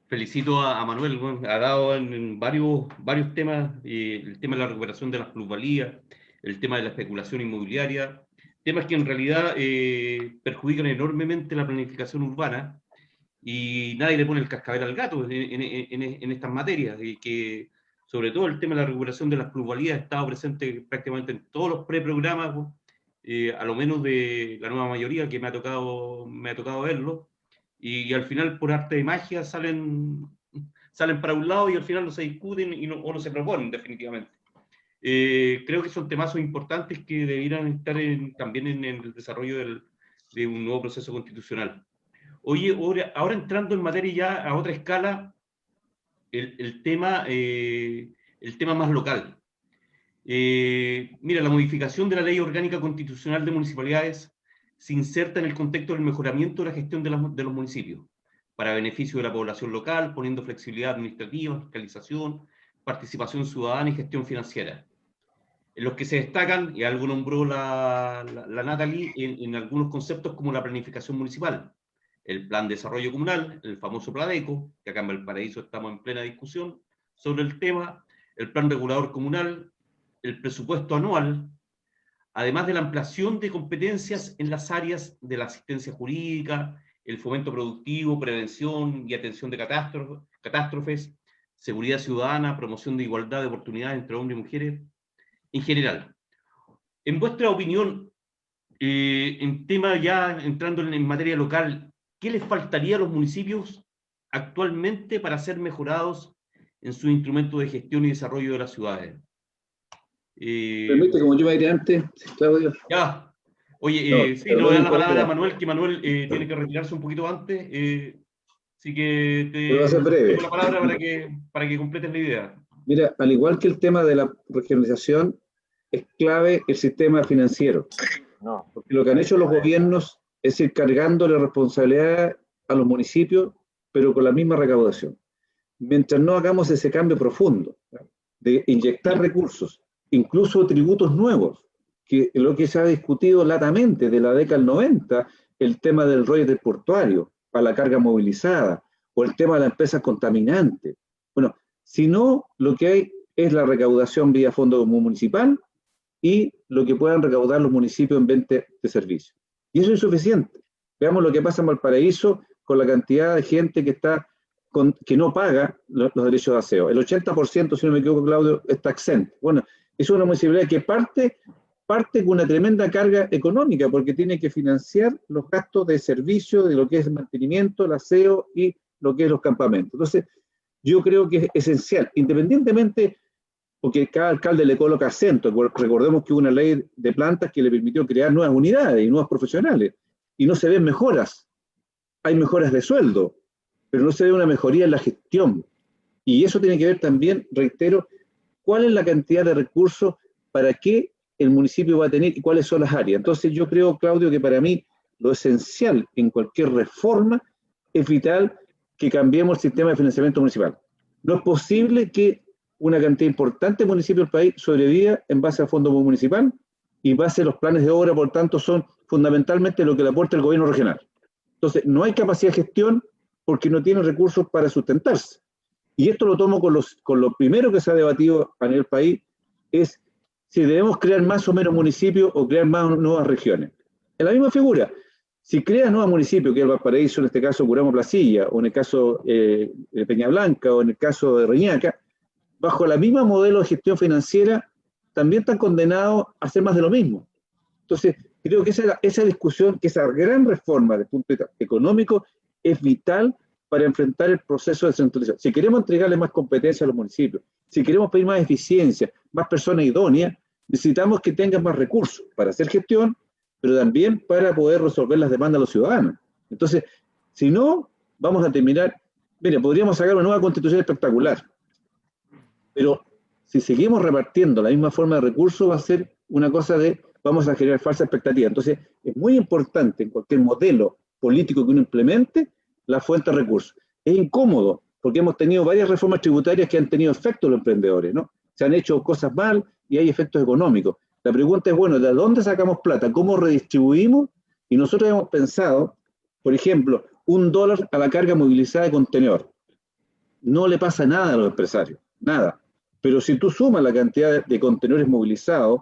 felicito a Manuel, bueno, ha dado en varios temas, el tema de la recuperación de las plusvalías, el tema de la especulación inmobiliaria, temas que en realidad perjudican enormemente la planificación urbana, y nadie le pone el cascabel al gato en estas materias, y que sobre todo el tema de la recuperación de las plusvalías ha estado presente prácticamente en todos los preprogramas, a lo menos de la nueva mayoría que me ha tocado verlo, y al final por arte de magia salen para un lado y al final no se discuten o no se proponen definitivamente. Creo que son temas importantes que debieran estar también en el desarrollo de un nuevo proceso constitucional. Oye, ahora entrando en materia ya a otra escala, el tema más local. Mira, la modificación de la Ley Orgánica Constitucional de Municipalidades se inserta en el contexto del mejoramiento de la gestión de los municipios, para beneficio de la población local, poniendo flexibilidad administrativa, fiscalización, participación ciudadana y gestión financiera. En los que se destacan, y algo nombró la Natalie, en algunos conceptos como la planificación municipal, el plan de desarrollo comunal, el famoso Pladeco, que acá en Valparaíso estamos en plena discusión sobre el tema, el plan regulador comunal, el presupuesto anual, además de la ampliación de competencias en las áreas de la asistencia jurídica, el fomento productivo, prevención y atención de catástrofes, seguridad ciudadana, promoción de igualdad de oportunidades entre hombres y mujeres, en general. En vuestra opinión, en tema ya entrando en materia local, ¿qué les faltaría a los municipios actualmente para ser mejorados en sus instrumentos de gestión y desarrollo de las ciudades? Permite, como yo me diré antes, Claudio. Ya. Oye, sí, le voy a dar la palabra a Manuel, que Manuel tiene que retirarse un poquito antes. Así que te doy la palabra para que completes la idea. Mira, al igual que el tema de la regionalización, es clave el sistema financiero. No. Porque lo que han hecho los gobiernos es ir cargándole responsabilidad a los municipios, pero con la misma recaudación. Mientras no hagamos ese cambio profundo, ¿no?, de inyectar recursos, incluso tributos nuevos, que es lo que se ha discutido latamente de la década del 90, el tema del royalty portuario para la carga movilizada, o el tema de las empresas contaminantes. Bueno, si no, lo que hay es la recaudación vía fondo común municipal y lo que puedan recaudar los municipios en venta de servicios. Y eso es insuficiente. Veamos lo que pasa en Valparaíso con la cantidad de gente que no paga los derechos de aseo. El 80%, si no me equivoco, Claudio, está exento. Bueno, es una municipalidad que parte con una tremenda carga económica, porque tiene que financiar los gastos de servicio, de lo que es el mantenimiento, el aseo y lo que es los campamentos. Entonces, yo creo que es esencial, independientemente, porque cada alcalde le coloca acento. Recordemos que hubo una ley de plantas que le permitió crear nuevas unidades y nuevos profesionales, y no se ven mejoras. Hay mejoras de sueldo, pero no se ve una mejoría en la gestión. Y eso tiene que ver también, reitero, cuál es la cantidad de recursos para qué el municipio va a tener y cuáles son las áreas. Entonces yo creo, Claudio, que para mí lo esencial en cualquier reforma es vital que cambiemos el sistema de financiamiento municipal. No es posible que una cantidad importante de municipios del país sobreviva en base al fondo municipal y en base a los planes de obra, por tanto, son fundamentalmente lo que le aporta el gobierno regional. Entonces, no hay capacidad de gestión porque no tienen recursos para sustentarse. Y esto lo tomo con lo primero que se ha debatido a nivel país, es si debemos crear más o menos municipios o crear más nuevas regiones. En la misma figura, si creas nuevos municipios, que es el Valparaíso, en este caso Curamo Placilla, o en el caso de Peña Blanca, o en el caso de Reñaca, bajo la misma modelo de gestión financiera, también están condenados a hacer más de lo mismo. Entonces, creo que esa discusión, que esa gran reforma desde el punto de vista económico, es vital para enfrentar el proceso de descentralización. Si queremos entregarle más competencia a los municipios, si queremos pedir más eficiencia, más personas idóneas, necesitamos que tengan más recursos para hacer gestión, pero también para poder resolver las demandas de los ciudadanos. Entonces, si no, vamos a terminar, mire, podríamos sacar una nueva constitución espectacular, pero si seguimos repartiendo la misma forma de recursos, va a ser una cosa de, vamos a generar falsa expectativa. Entonces, es muy importante en cualquier modelo político que uno implemente la fuente de recursos. Es incómodo, porque hemos tenido varias reformas tributarias que han tenido efectos en los emprendedores, ¿no? Se han hecho cosas mal y hay efectos económicos. La pregunta es, bueno, ¿de dónde sacamos plata? ¿Cómo redistribuimos? Y nosotros hemos pensado, por ejemplo, $1 a la carga movilizada de contenedor. No le pasa nada a los empresarios, nada. Pero si tú sumas la cantidad de contenedores movilizados,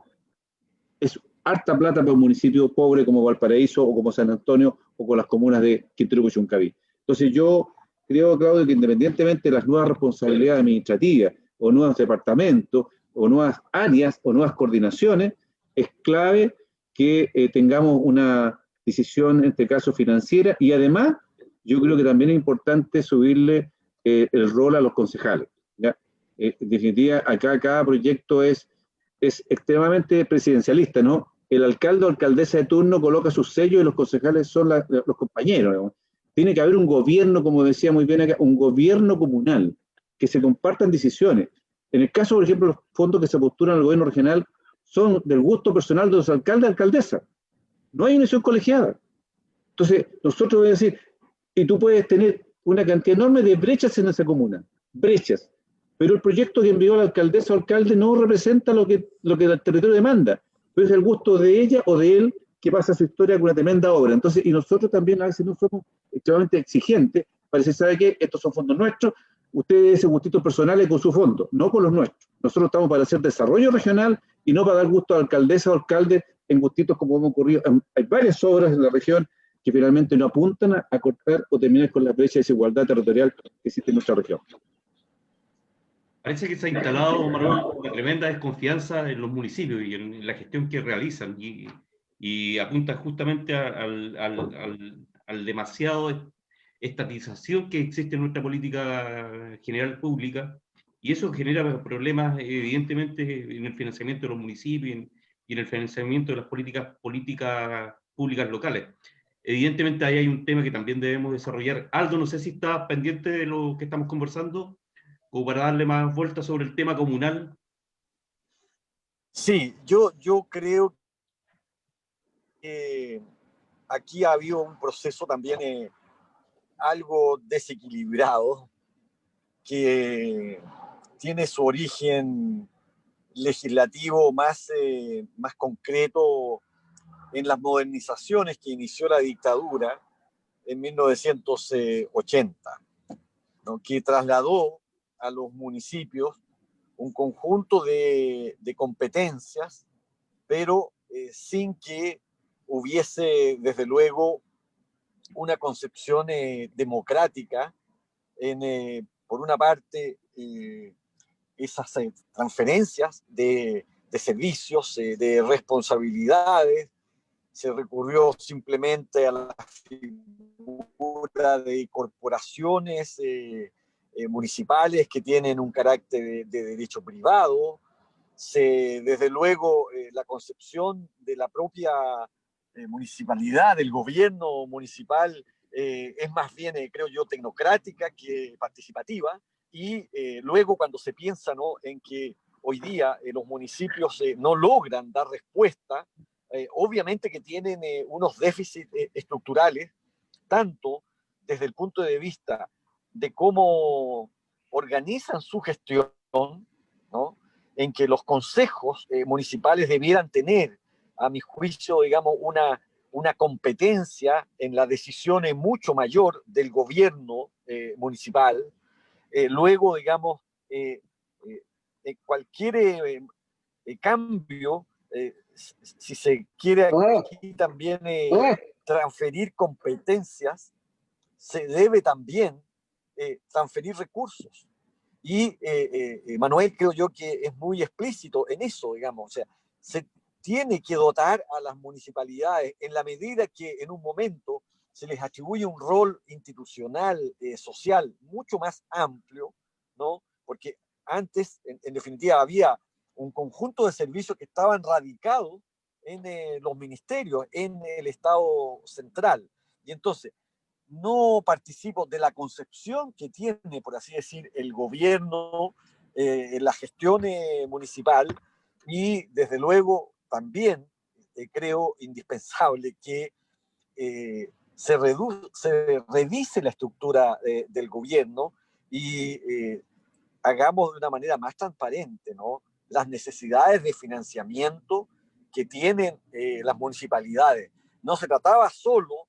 es harta plata para un municipio pobre como Valparaíso o como San Antonio o con las comunas de Quintero y Chuncaví. Entonces yo creo, Claudio, que independientemente de las nuevas responsabilidades administrativas o nuevos departamentos o nuevas áreas o nuevas coordinaciones, es clave que tengamos una decisión, en este caso financiera, y además yo creo que también es importante subirle el rol a los concejales, ¿ya? En definitiva, acá cada proyecto es extremadamente presidencialista, ¿no? El alcalde o alcaldesa de turno coloca sus sellos y los concejales son los compañeros, ¿no? Tiene que haber un gobierno, como decía muy bien acá, un gobierno comunal, que se compartan decisiones. En el caso, por ejemplo, los fondos que se postulan al gobierno regional son del gusto personal de los alcaldes y alcaldesas. No hay una elección colegiada. Entonces, nosotros vamos a decir, y tú puedes tener una cantidad enorme de brechas en esa comuna, brechas, pero el proyecto que envió la alcaldesa o alcalde no representa lo que el territorio demanda, pero es el gusto de ella o de él que pasa su historia con una tremenda obra. Entonces, y nosotros también a veces no somos extremadamente exigentes para decir, ¿sabe qué? Estos son fondos nuestros, ustedes ese gustito personales con su fondo, no con los nuestros. Nosotros estamos para hacer desarrollo regional y no para dar gusto a alcaldesa o alcalde en gustitos como hemos ocurrido. Hay varias obras en la región que finalmente no apuntan a cortar o terminar con la brecha de desigualdad territorial que existe en nuestra región. Parece que se ha instalado, Manuel, una tremenda desconfianza en los municipios y en la gestión que realizan, y apunta justamente al demasiado estatización que existe en nuestra política general pública, y eso genera problemas evidentemente en el financiamiento de los municipios y en el financiamiento de las políticas públicas locales. Evidentemente ahí hay un tema que también debemos desarrollar. Aldo, no sé si estás pendiente de lo que estamos conversando, o para darle más vueltas sobre el tema comunal. Sí, yo creo que aquí ha habido un proceso también algo desequilibrado que tiene su origen legislativo más concreto en las modernizaciones que inició la dictadura en 1980, ¿no? Que trasladó a los municipios un conjunto de competencias, pero sin que hubiese, desde luego, una concepción democrática por una parte, esas transferencias de servicios, de responsabilidades. Se recurrió simplemente a la figura de corporaciones municipales que tienen un carácter de derecho privado. Desde luego, la concepción de la propia municipalidad, del gobierno municipal, es más bien, creo yo, tecnocrática que participativa. Y luego cuando se piensa, ¿no?, en que hoy día los municipios no logran dar respuesta, obviamente que tienen unos déficits estructurales, tanto desde el punto de vista de cómo organizan su gestión, ¿no?, en que los consejos municipales debieran tener, a mi juicio, digamos, una competencia en la decisión mucho mayor del gobierno municipal. Luego, digamos, cualquier cambio, si se quiere aquí también transferir competencias, se debe también transferir recursos. Y Manuel, creo yo que es muy explícito en eso, digamos, o sea, se tiene que dotar a las municipalidades en la medida que en un momento se les atribuye un rol institucional, social, mucho más amplio, ¿no? Porque antes, en definitiva, había un conjunto de servicios que estaban radicados en los ministerios, en el Estado central. Y entonces, no participo de la concepción que tiene, por así decir, el gobierno en la gestión municipal, y desde luego también creo indispensable que se revise la estructura del gobierno y hagamos de una manera más transparente, ¿no?, las necesidades de financiamiento que tienen las municipalidades. No se trataba solo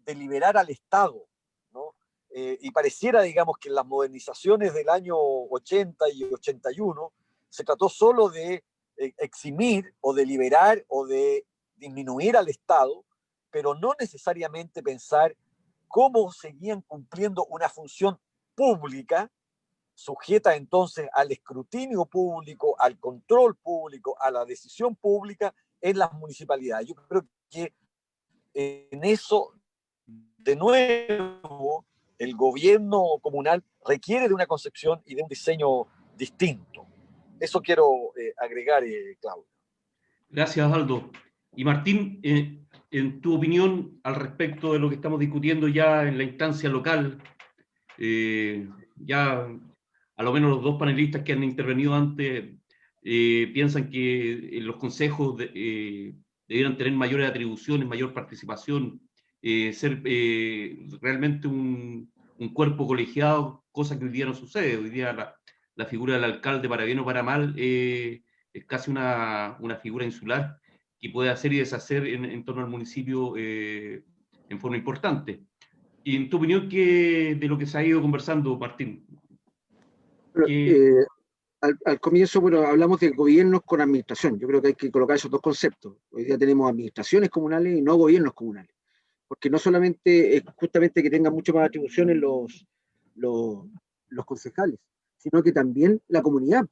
de liberar al Estado, ¿no? Y pareciera, digamos, que en las modernizaciones del año 80 y 81 se trató solo de eximir o de liberar o de disminuir al Estado, pero no necesariamente pensar cómo seguían cumpliendo una función pública sujeta entonces al escrutinio público, al control público, a la decisión pública en las municipalidades. Yo creo que en eso, de nuevo, el gobierno comunal requiere de una concepción y de un diseño distinto. Eso quiero agregar, Claudio. Gracias, Aldo. Y Martín, en tu opinión al respecto de lo que estamos discutiendo ya en la instancia local, ya a lo menos los dos panelistas que han intervenido antes piensan que los consejos debieran tener mayores atribuciones, mayor participación, ser realmente un cuerpo colegiado, cosa que hoy día no sucede. Hoy día la figura del alcalde, para bien o para mal, es casi una figura insular que puede hacer y deshacer en torno al municipio en forma importante. Y en tu opinión, ¿qué de lo que se ha ido conversando, Martín? Al comienzo, bueno, hablamos de gobiernos con administración. Yo creo que hay que colocar esos dos conceptos. Hoy día tenemos administraciones comunales y no gobiernos comunales, porque no solamente es justamente que tengan mucho más atribuciones los concejales, sino que también la comunidad.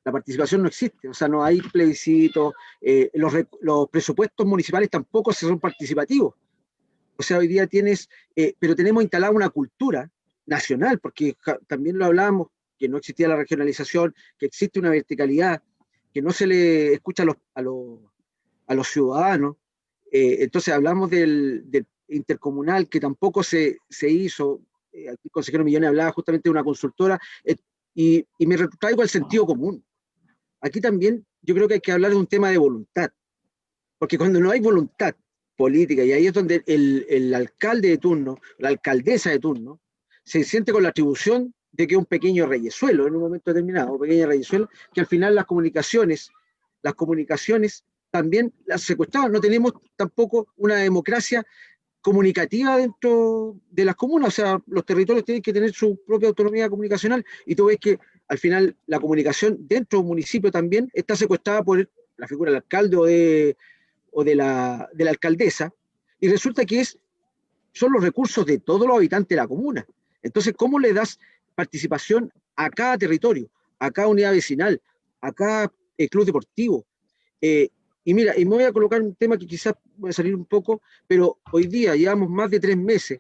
La participación no existe, o sea, no hay plebiscitos, los presupuestos municipales tampoco son participativos. O sea, hoy día pero tenemos instalada una cultura nacional, porque también lo hablábamos, que no existía la regionalización, que existe una verticalidad, que no se le escucha a los ciudadanos. Entonces hablamos del intercomunal, que tampoco se hizo. Aquí el consejero Millones hablaba justamente de una consultora, y me retraigo al sentido común. Aquí también yo creo que hay que hablar de un tema de voluntad, porque cuando no hay voluntad política, y ahí es donde el alcalde de turno, la alcaldesa de turno, se siente con la atribución de que es un pequeño reyesuelo en un momento determinado, un pequeño reyesuelo, que al final las comunicaciones también las secuestraban. No tenemos tampoco una democracia comunicativa dentro de las comunas, o sea, los territorios tienen que tener su propia autonomía comunicacional, y tú ves que al final la comunicación dentro de un municipio también está secuestrada por la figura del alcalde o de la alcaldesa, y resulta que son los recursos de todos los habitantes de la comuna. Entonces, ¿cómo le das participación a cada territorio, a cada unidad vecinal, a cada club deportivo? Y mira, y me voy a colocar un tema que quizás voy a salir un poco, pero hoy día llevamos más de 3 meses,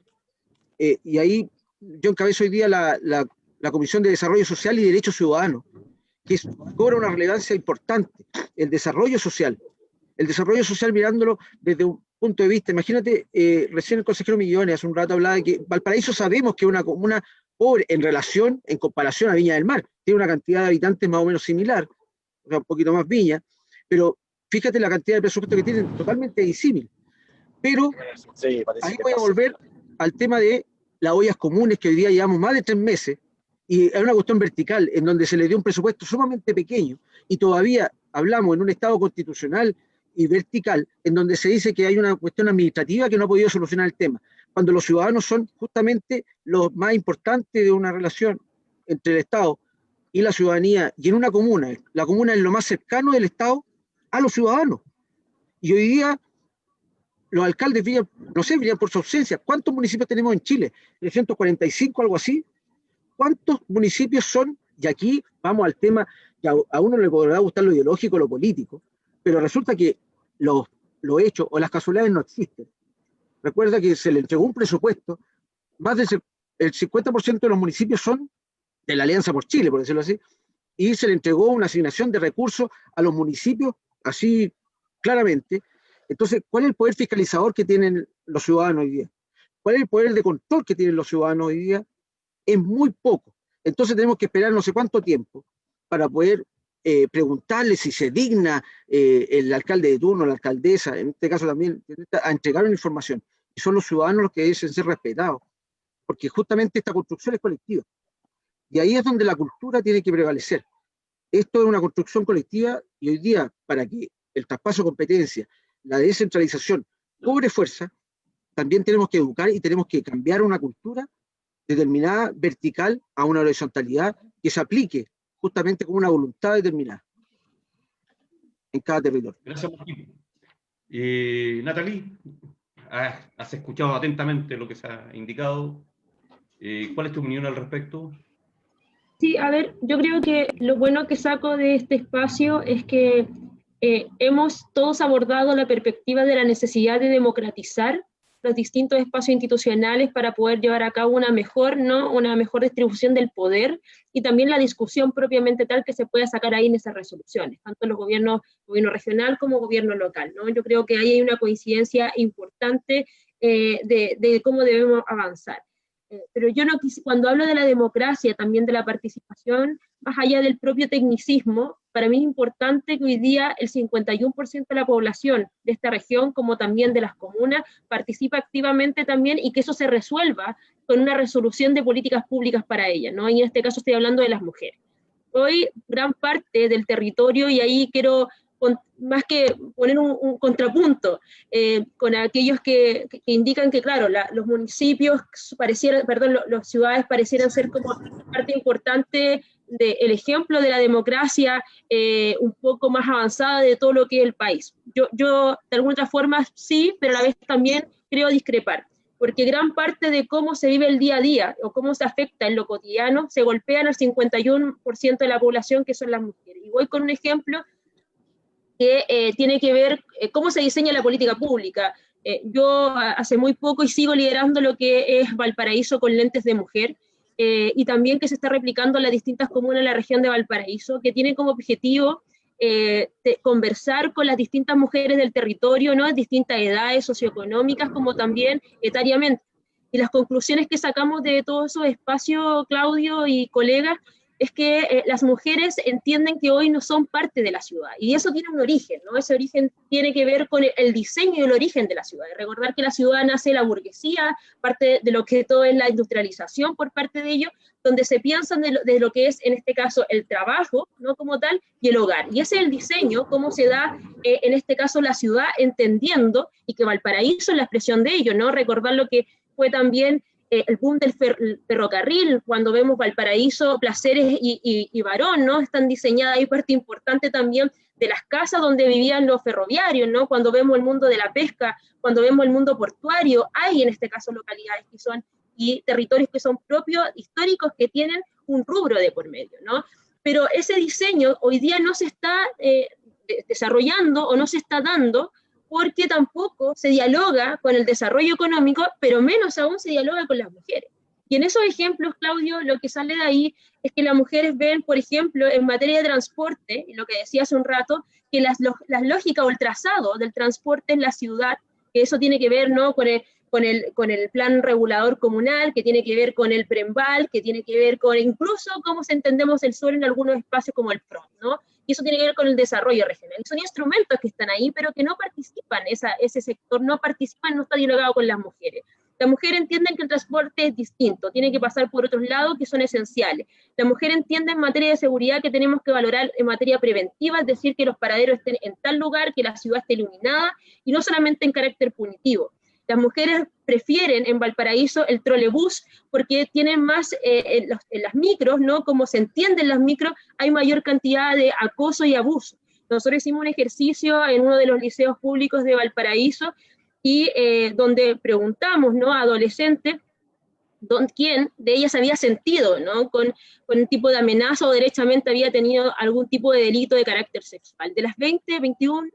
y ahí yo encabezo hoy día la Comisión de Desarrollo Social y Derechos Ciudadanos, que cobra una relevancia importante, el desarrollo social mirándolo desde un punto de vista. Imagínate, recién el consejero Millones hace un rato hablaba de que Valparaíso sabemos que es una comuna pobre en comparación a Viña del Mar, tiene una cantidad de habitantes más o menos similar, o sea, un poquito más Viña, pero fíjate la cantidad de presupuesto que tienen, totalmente disímil. Pero sí, ahí voy a volver al tema de las ollas comunes, que hoy día llevamos más de 3 meses, y es una cuestión vertical, en donde se le dio un presupuesto sumamente pequeño, y todavía hablamos en un Estado constitucional y vertical, en donde se dice que hay una cuestión administrativa que no ha podido solucionar el tema, cuando los ciudadanos son justamente los más importantes de una relación entre el Estado y la ciudadanía, y en una comuna, la comuna es lo más cercano del Estado a los ciudadanos. Y hoy día los alcaldes brillan, no sé, brillan por su ausencia. ¿Cuántos municipios tenemos en Chile? 345, algo así. ¿Cuántos municipios son? Y aquí vamos al tema que a uno le podrá gustar lo ideológico, lo político, pero resulta que los hechos o las casualidades no existen. Recuerda que se le entregó un presupuesto, más del 50% de los municipios son de la Alianza por Chile, por decirlo así, y se le entregó una asignación de recursos a los municipios, así claramente. Entonces, ¿cuál es el poder fiscalizador que tienen los ciudadanos hoy día? ¿Cuál es el poder de control que tienen los ciudadanos hoy día? Es muy poco. Entonces tenemos que esperar no sé cuánto tiempo para poder preguntarle si se digna el alcalde de turno, la alcaldesa, en este caso también, a entregar una información. y son los ciudadanos los que deben ser respetados, porque justamente esta construcción es colectiva. Y ahí es donde la cultura tiene que prevalecer. Esto es una construcción colectiva y hoy día, para que el traspaso de competencia, la descentralización cobre fuerza, también tenemos que educar y tenemos que cambiar una cultura determinada, vertical, a una horizontalidad que se aplique justamente con una voluntad determinada en cada territorio. Gracias, Martín. Nathalie, has escuchado atentamente lo que se ha indicado. ¿Cuál es tu opinión al respecto? Sí, a ver, yo creo que lo bueno que saco de este espacio es que hemos todos abordado la perspectiva de la necesidad de democratizar los distintos espacios institucionales para poder llevar a cabo una mejor distribución del poder y también la discusión propiamente tal que se pueda sacar ahí en esas resoluciones, tanto los gobierno regional como gobierno local, ¿no? Yo creo que ahí hay una coincidencia importante de cómo debemos avanzar. Pero yo no cuando hablo de la democracia, también de la participación, más allá del propio tecnicismo, para mí es importante que hoy día el 51% de la población de esta región, como también de las comunas, participa activamente también y que eso se resuelva con una resolución de políticas públicas para ellas, ¿no? Y en este caso estoy hablando de las mujeres. Hoy gran parte del territorio, y ahí quiero más que poner un contrapunto con aquellos que indican que, claro, los municipios las ciudades parecieran ser como parte importante del ejemplo de la democracia un poco más avanzada de todo lo que es el país. Yo de alguna otra forma sí, pero a la vez también creo discrepar, porque gran parte de cómo se vive el día a día o cómo se afecta en lo cotidiano se golpean al 51% de la población, que son las mujeres. Y voy con un ejemplo que tiene que ver cómo se diseña la política pública. Yo hace muy poco y sigo liderando lo que es Valparaíso con lentes de mujer, y también que se está replicando en las distintas comunas de la región de Valparaíso, que tiene como objetivo conversar con las distintas mujeres del territorio, ¿no? De distintas edades socioeconómicas, como también etariamente. Y las conclusiones que sacamos de todos esos espacios, Claudio y colegas, es que las mujeres entienden que hoy no son parte de la ciudad, y eso tiene un origen, ¿no? Ese origen tiene que ver con el diseño y el origen de la ciudad. Recordar que la ciudad nace de la burguesía, parte de lo que todo es la industrialización por parte de ellos, donde se piensan de lo que es, en este caso, el trabajo, ¿no? Como tal, y el hogar. Y ese es el diseño, cómo se da, en este caso, la ciudad, entendiendo, y que Valparaíso es la expresión de ello, ¿no? Recordar lo que fue también el boom del ferrocarril, cuando vemos Valparaíso, Placeres y Barón, ¿no? Están diseñadas ahí parte importante también de las casas donde vivían los ferroviarios, ¿no? Cuando vemos el mundo de la pesca, cuando vemos el mundo portuario, hay en este caso localidades que son, y territorios que son propios, históricos, que tienen un rubro de por medio, ¿no? Pero ese diseño hoy día no se está desarrollando o no se está dando, porque tampoco se dialoga con el desarrollo económico, pero menos aún se dialoga con las mujeres. Y en esos ejemplos, Claudio, lo que sale de ahí es que las mujeres ven, por ejemplo, en materia de transporte, y lo que decía hace un rato, que las lógicas o el trazado del transporte en la ciudad, que eso tiene que ver, ¿no? con el plan regulador comunal, que tiene que ver con el PREMBAL, que tiene que ver con incluso cómo se entendemos el suelo en algunos espacios como el PROM, ¿no? Y eso tiene que ver con el desarrollo regional. Y son instrumentos que están ahí, pero que no participan, ese sector no participa, no está dialogado con las mujeres. Las mujeres entienden que el transporte es distinto, tiene que pasar por otros lados que son esenciales. La mujer entiende en materia de seguridad que tenemos que valorar en materia preventiva, es decir, que los paraderos estén en tal lugar, que la ciudad esté iluminada, y no solamente en carácter punitivo. Las mujeres prefieren en Valparaíso el trolebús porque tienen más, en las micros, ¿no? Como se entiende en las micros, hay mayor cantidad de acoso y abuso. Nosotros hicimos un ejercicio en uno de los liceos públicos de Valparaíso y donde preguntamos, ¿no? A adolescentes quién de ellas había sentido, ¿no? con un tipo de amenaza o derechamente había tenido algún tipo de delito de carácter sexual. De las 21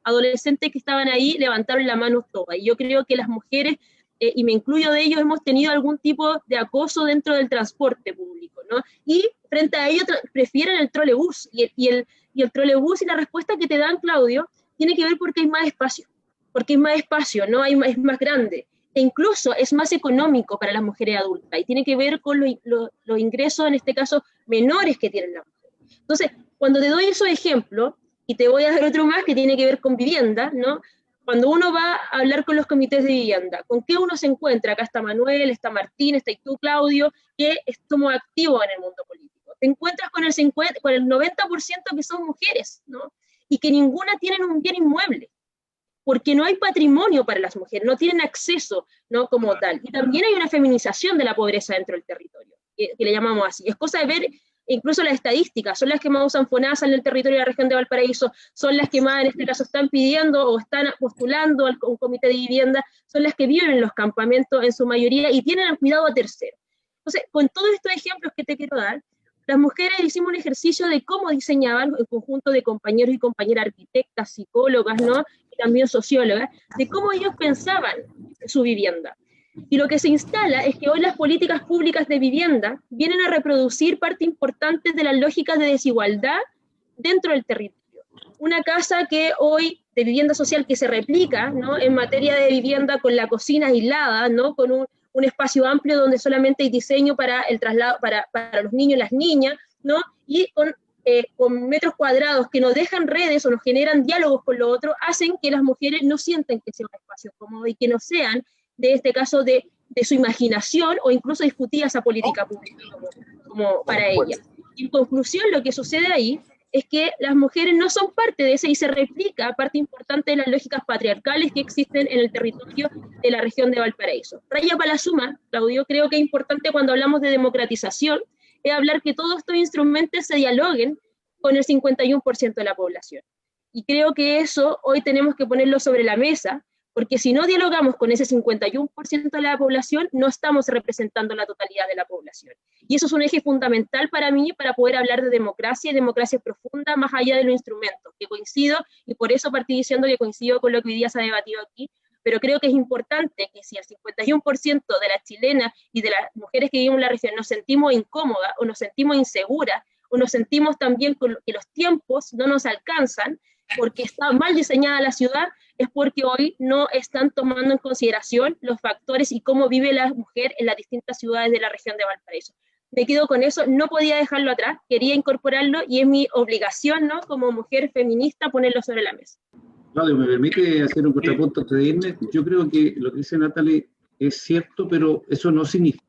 adolescentes que estaban ahí, levantaron la mano todas. Y yo creo que las mujeres, y me incluyo de ellos, hemos tenido algún tipo de acoso dentro del transporte público, ¿no? Y frente a ello prefieren el trolebús. Y el trolebús, y la respuesta que te dan, Claudio, tiene que ver porque hay más espacio, ¿no? Es más grande. E incluso es más económico para las mujeres adultas, y tiene que ver con los ingresos, en este caso, menores que tienen las mujeres. Entonces, cuando te doy esos ejemplos, y te voy a dar otro más que tiene que ver con vivienda, ¿no? cuando uno va a hablar con los comités de vivienda, ¿con qué uno se encuentra? Acá está Manuel, está Martín, está tú, Claudio, que somos activos en el mundo político. Te encuentras con el 90% que son mujeres, ¿no? Y que ninguna tienen un bien inmueble, porque no hay patrimonio para las mujeres, no tienen acceso, ¿no? Como tal. Y también hay una feminización de la pobreza dentro del territorio, que le llamamos así. Es cosa de ver incluso las estadísticas, son las que más usan FONASA en el territorio de la región de Valparaíso, son las que más en este caso están pidiendo o están postulando al comité de vivienda, son las que viven en los campamentos en su mayoría y tienen el cuidado a terceros. Entonces, con todos estos ejemplos que te quiero dar, las mujeres hicimos un ejercicio de cómo diseñaban el conjunto de compañeros y compañeras arquitectas, psicólogas, ¿no? Y también sociólogas, de cómo ellos pensaban su vivienda. Y lo que se instala es que hoy las políticas públicas de vivienda vienen a reproducir parte importante de las lógicas de desigualdad dentro del territorio. Una casa que hoy, de vivienda social, que se replica, ¿no? En materia de vivienda con la cocina aislada, ¿no? Con un espacio amplio donde solamente hay diseño para el traslado, para los niños y las niñas, ¿no? Y con metros cuadrados que no dejan redes o no generan diálogos con lo otro, hacen que las mujeres no sientan que sea un espacio cómodo y que no sean, de este caso, de su imaginación o incluso discutir esa política pública como para ellas. Y en conclusión, lo que sucede ahí es que las mujeres no son parte de ese y se replica parte importante de las lógicas patriarcales que existen en el territorio de la región de Valparaíso. Raya para la suma, Claudio, creo que es importante cuando hablamos de democratización, es hablar que todos estos instrumentos se dialoguen con el 51% de la población. Y creo que eso hoy tenemos que ponerlo sobre la mesa, porque si no dialogamos con ese 51% de la población, no estamos representando la totalidad de la población. Y eso es un eje fundamental para mí, para poder hablar de democracia y democracia profunda, más allá de los instrumentos, que coincido, y por eso partí diciendo que coincido con lo que hoy día se ha debatido aquí, pero creo que es importante que si el 51% de las chilenas y de las mujeres que vivimos en la región nos sentimos incómodas, o nos sentimos inseguras, o nos sentimos también que los tiempos no nos alcanzan, porque está mal diseñada la ciudad, es porque hoy no están tomando en consideración los factores y cómo vive la mujer en las distintas ciudades de la región de Valparaíso. Me quedo con eso, no podía dejarlo atrás, quería incorporarlo y es mi obligación, ¿no? Como mujer feminista, ponerlo sobre la mesa. Claudio, ¿me permite hacer un contrapunto antes de irme? Yo creo que lo que dice Natalie es cierto, pero eso no significa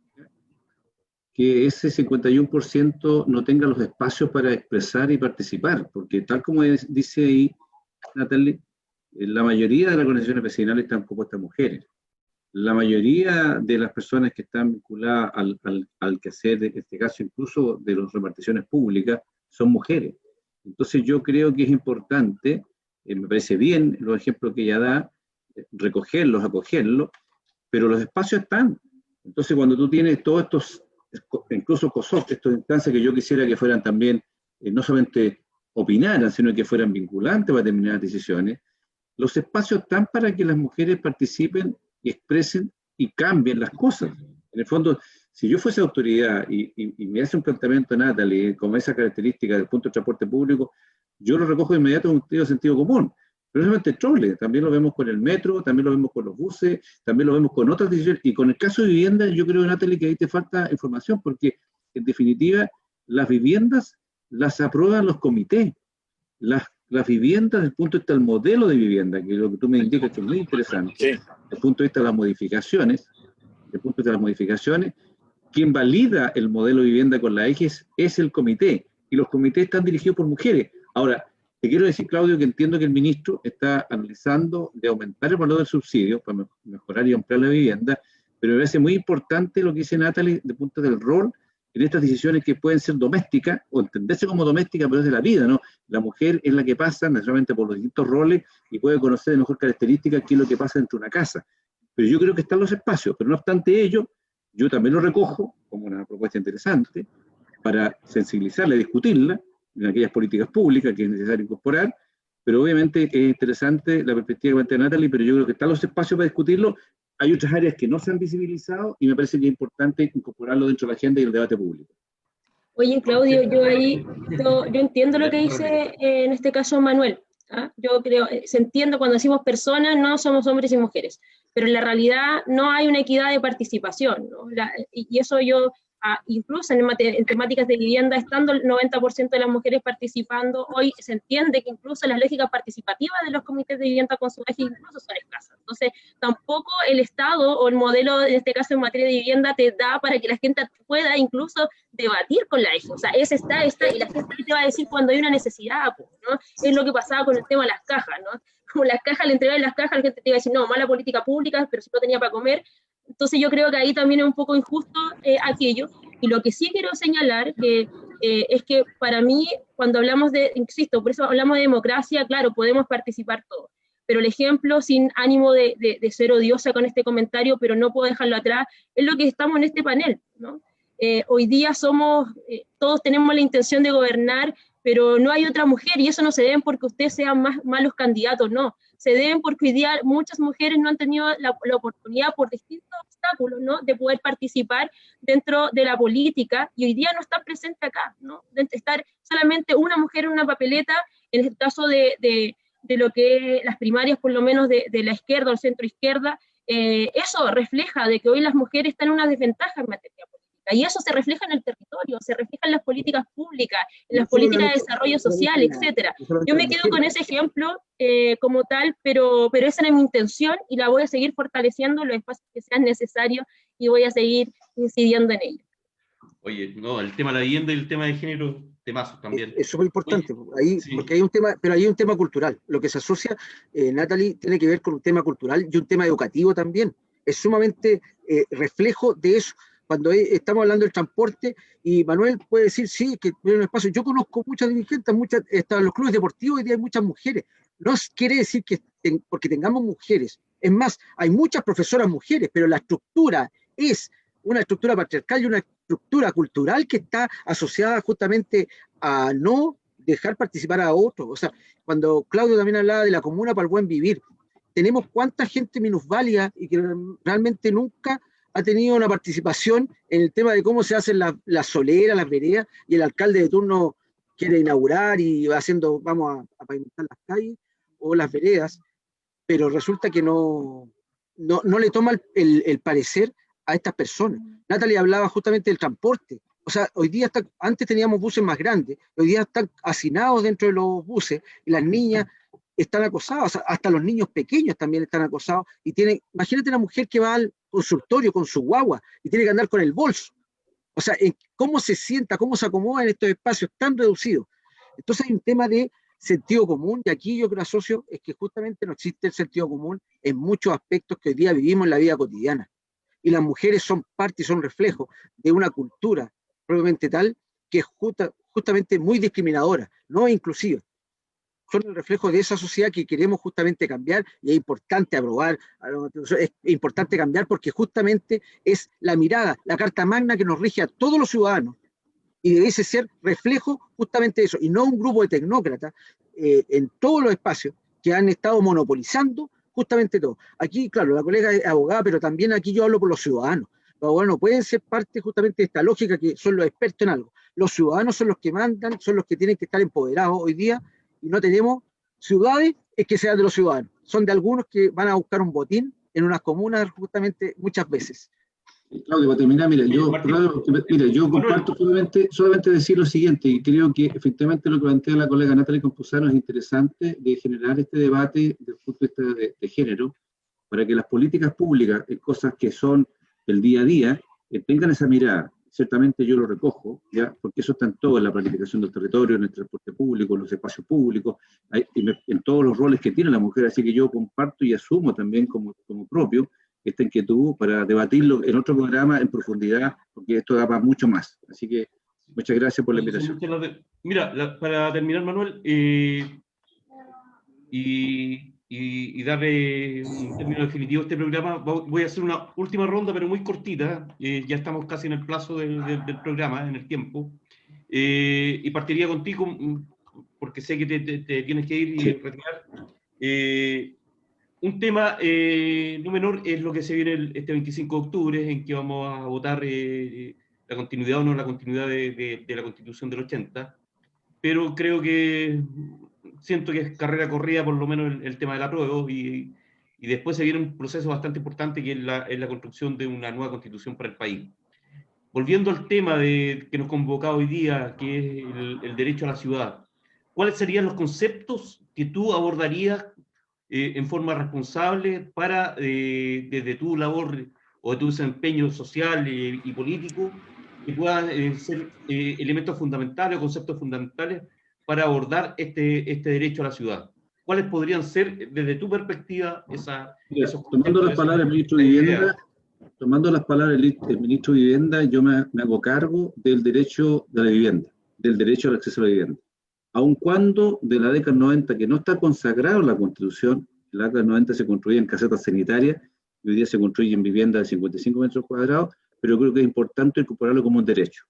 que ese 51% no tenga los espacios para expresar y participar, porque tal como dice ahí Natalie, la mayoría de las organizaciones vecinales están compuestas de mujeres. La mayoría de las personas que están vinculadas al quehacer, en este caso incluso de las reparticiones públicas, son mujeres. Entonces yo creo que es importante, me parece bien los ejemplos que ella da, recogerlos, acogerlos, pero los espacios están. Entonces cuando tú tienes todos estos, incluso COSOC, estas instancias que yo quisiera que fueran también, no solamente opinaran, sino que fueran vinculantes para determinadas decisiones, los espacios están para que las mujeres participen y expresen y cambien las cosas. En el fondo, si yo fuese autoridad y me hace un planteamiento Natalie como esa característica del punto de transporte público, yo lo recojo de inmediato en un sentido común. Pero no solamente el trole, también lo vemos con el metro, también lo vemos con los buses, también lo vemos con otras decisiones. Y con el caso de vivienda, yo creo, Natalie, que ahí te falta información, porque en definitiva las viviendas las aprueban los comités. Las viviendas, desde el punto de vista del modelo de vivienda, que es lo que tú me indicas que es muy interesante, sí. Desde el punto de vista de las modificaciones, quien valida el modelo de vivienda con la EGES es el comité, y los comités están dirigidos por mujeres. Ahora, te quiero decir, Claudio, que entiendo que el ministro está analizando de aumentar el valor del subsidio para mejorar y ampliar la vivienda, pero me parece muy importante lo que dice Natalie desde el punto del rol en estas decisiones que pueden ser domésticas, o entenderse como domésticas, pero es de la vida, ¿no? La mujer es la que pasa necesariamente por los distintos roles y puede conocer de mejor características qué es lo que pasa dentro de una casa. Pero yo creo que están los espacios, pero no obstante ello, yo también lo recojo como una propuesta interesante para sensibilizarla y discutirla en aquellas políticas públicas que es necesario incorporar, pero obviamente es interesante la perspectiva que plantea Natalie, pero yo creo que están los espacios para discutirlo. Hay otras áreas que no se han visibilizado y me parece que es importante incorporarlo dentro de la agenda y el debate público. Oye, Claudio, yo entiendo lo que dice en este caso Manuel. ¿Ah? Yo creo, se entiende cuando decimos personas, no somos hombres y mujeres, pero en la realidad no hay una equidad de participación, ¿no? Y eso yo incluso en temáticas de vivienda, estando el 90% de las mujeres participando, hoy se entiende que incluso las lógicas participativas de los comités de vivienda con su eje incluso son escasas. Entonces, tampoco el Estado o el modelo, en este caso en materia de vivienda, te da para que la gente pueda incluso debatir con la eje. O sea, ese está, y la gente te va a decir cuando hay una necesidad, ¿no? Es lo que pasaba con el tema de las cajas, ¿no? Como las cajas, le entregaban las cajas, la gente te iba a decir, no, mala política pública, pero si no tenía para comer. Entonces yo creo que ahí también es un poco injusto aquello, y lo que sí quiero señalar es que para mí, cuando hablamos de, insisto, por eso hablamos de democracia, claro, podemos participar todos, pero el ejemplo, sin ánimo de ser odiosa con este comentario, pero no puedo dejarlo atrás, es lo que estamos en este panel, ¿no? Hoy día todos tenemos la intención de gobernar, pero no hay otra mujer, y eso no se debe porque ustedes sean malos candidatos, no, se deben porque hoy día muchas mujeres no han tenido la oportunidad por distintos obstáculos, ¿no?, de poder participar dentro de la política, y hoy día no están presentes acá, ¿no?, de estar solamente una mujer en una papeleta, en el caso de lo que las primarias, por lo menos de la izquierda o el centro izquierda, eso refleja de que hoy las mujeres están en una desventaja en materia política. Y eso se refleja en el territorio, se refleja en las políticas públicas, en las políticas de desarrollo social, etcétera. Yo me quedo con ese ejemplo como tal, pero esa es mi intención y la voy a seguir fortaleciendo en los espacios que sean necesarios y voy a seguir incidiendo en ello. Oye, no, el tema de la vivienda y el tema de género, temazos también. Es súper importante, ahí, sí. Porque hay un tema, pero hay un tema cultural. Lo que se asocia, Natalie, tiene que ver con un tema cultural y un tema educativo también. Es sumamente reflejo de eso. Cuando estamos hablando del transporte, y Manuel puede decir, sí, que tiene un espacio. Yo conozco muchas dirigentes, están los clubes deportivos, hoy día hay muchas mujeres. No quiere decir que porque tengamos mujeres. Es más, hay muchas profesoras mujeres, pero la estructura es una estructura patriarcal y una estructura cultural que está asociada justamente a no dejar participar a otros. O sea, cuando Claudio también hablaba de la comuna para el buen vivir, tenemos cuánta gente minusválida y que realmente nunca ha tenido una participación en el tema de cómo se hacen las soleras, las veredas, y el alcalde de turno quiere inaugurar y va vamos a pavimentar las calles o las veredas, pero resulta que no le toma el parecer a estas personas. Natalie hablaba justamente del transporte. O sea, hoy día antes teníamos buses más grandes, hoy día están hacinados dentro de los buses y las niñas están acosadas, o sea, hasta los niños pequeños también están acosados y imagínate una mujer que va al consultorio con su guagua y tiene que andar con el bolso. O sea, cómo se sienta, cómo se acomoda en estos espacios tan reducidos. Entonces hay un tema de sentido común, y aquí yo creo, asocio, es que justamente no existe el sentido común en muchos aspectos que hoy día vivimos en la vida cotidiana. Y las mujeres son parte y son reflejo de una cultura probablemente tal que es justamente muy discriminadora, no inclusiva. Son el reflejo de esa sociedad que queremos justamente cambiar, y es importante aprobar, es importante cambiar porque justamente es la mirada, la carta magna que nos rige a todos los ciudadanos, y debe ser reflejo justamente de eso, y no un grupo de tecnócratas en todos los espacios que han estado monopolizando justamente todo. Aquí, claro, la colega es abogada, pero también aquí yo hablo por los ciudadanos. Los abogados no pueden ser parte justamente de esta lógica que son los expertos en algo. Los ciudadanos son los que mandan, son los que tienen que estar empoderados hoy día, y no tenemos ciudades que sean de los ciudadanos. Son de algunos que van a buscar un botín en unas comunas justamente muchas veces. Claudio, para terminar, yo comparto solamente decir lo siguiente, y creo que efectivamente lo que plantea la colega Natalie Campuzano es interesante, de generar este debate desde el punto de vista de género, para que las políticas públicas, cosas que son el día a día, tengan esa mirada. Ciertamente yo lo recojo, ¿ya? Porque eso está en todo, en la planificación del territorio, en el transporte público, en los espacios públicos, en todos los roles que tiene la mujer, así que yo comparto y asumo también como propio esta inquietud para debatirlo en otro programa en profundidad, porque esto da para mucho más. Así que muchas gracias por la invitación. Mira, para terminar, Manuel, y darle un término definitivo a este programa, voy a hacer una última ronda, pero muy cortita. Ya estamos casi en el plazo del programa, en el tiempo. Y partiría contigo, porque sé que te tienes que ir y retirar. Un tema no menor es lo que se viene este 25 de octubre, en que vamos a votar la continuidad o no la continuidad de la Constitución del 80, pero creo que siento que es carrera corrida por lo menos el tema del apruebo, y después se viene un proceso bastante importante que es la construcción de una nueva Constitución para el país. volviendo al tema que nos convoca hoy día, que es el derecho a la ciudad, ¿cuáles serían los conceptos que tú abordarías en forma responsable para, desde tu labor o de tu desempeño social y político, que puedan ser elementos fundamentales o conceptos fundamentales para abordar este derecho a la ciudad? ¿Cuáles podrían ser, desde tu perspectiva, esos tomando las palabras del ministro de Vivienda, del ministro de Vivienda, yo me hago cargo del derecho de la vivienda, del derecho al acceso a la vivienda. Aun cuando de la década 90, que no está consagrado en la Constitución, en la década 90 se construían casetas sanitarias, y hoy día se construyen viviendas de 55 metros cuadrados, pero creo que es importante incorporarlo como un derecho.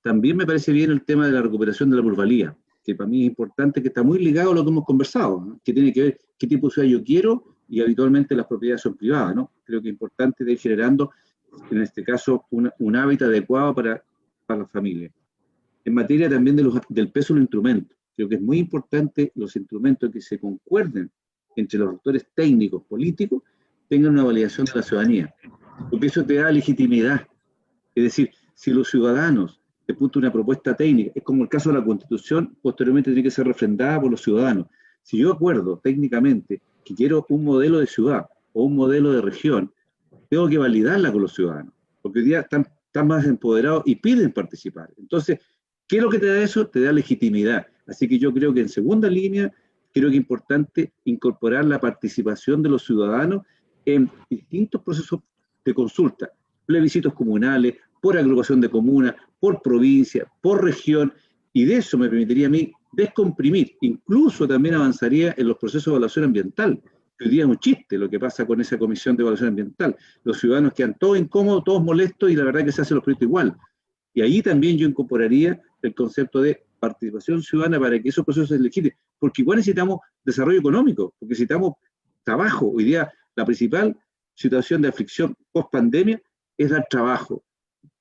También me parece bien el tema de la recuperación de la plusvalía, que para mí es importante, que está muy ligado a lo que hemos conversado, ¿no? Que tiene que ver qué tipo de ciudad yo quiero, y habitualmente las propiedades son privadas, ¿no? Creo que es importante ir generando, en este caso, un hábitat adecuado para la familia. En materia también del peso de los instrumentos, creo que es muy importante los instrumentos que se concuerden entre los actores técnicos, políticos, tengan una validación de la ciudadanía, porque eso te da legitimidad. Es decir, si los ciudadanos te punto una propuesta técnica, es como el caso de la Constitución, posteriormente tiene que ser refrendada por los ciudadanos. Si yo acuerdo técnicamente que quiero un modelo de ciudad o un modelo de región, tengo que validarla con los ciudadanos, porque hoy día están más empoderados y piden participar. Entonces, ¿qué es lo que te da eso? Te da legitimidad. Así que yo creo que en segunda línea, creo que es importante incorporar la participación de los ciudadanos en distintos procesos de consulta, plebiscitos comunales, por agrupación de comunas, por provincia, por región, y de eso me permitiría a mí descomprimir, incluso también avanzaría en los procesos de evaluación ambiental, que hoy día es un chiste lo que pasa con esa comisión de evaluación ambiental. Los ciudadanos quedan todos incómodos, todos molestos, y la verdad es que se hacen los proyectos igual. Y ahí también yo incorporaría el concepto de participación ciudadana para que esos procesos se legitimen, porque igual necesitamos desarrollo económico, porque necesitamos trabajo. Hoy día la principal situación de aflicción post pandemia es dar trabajo,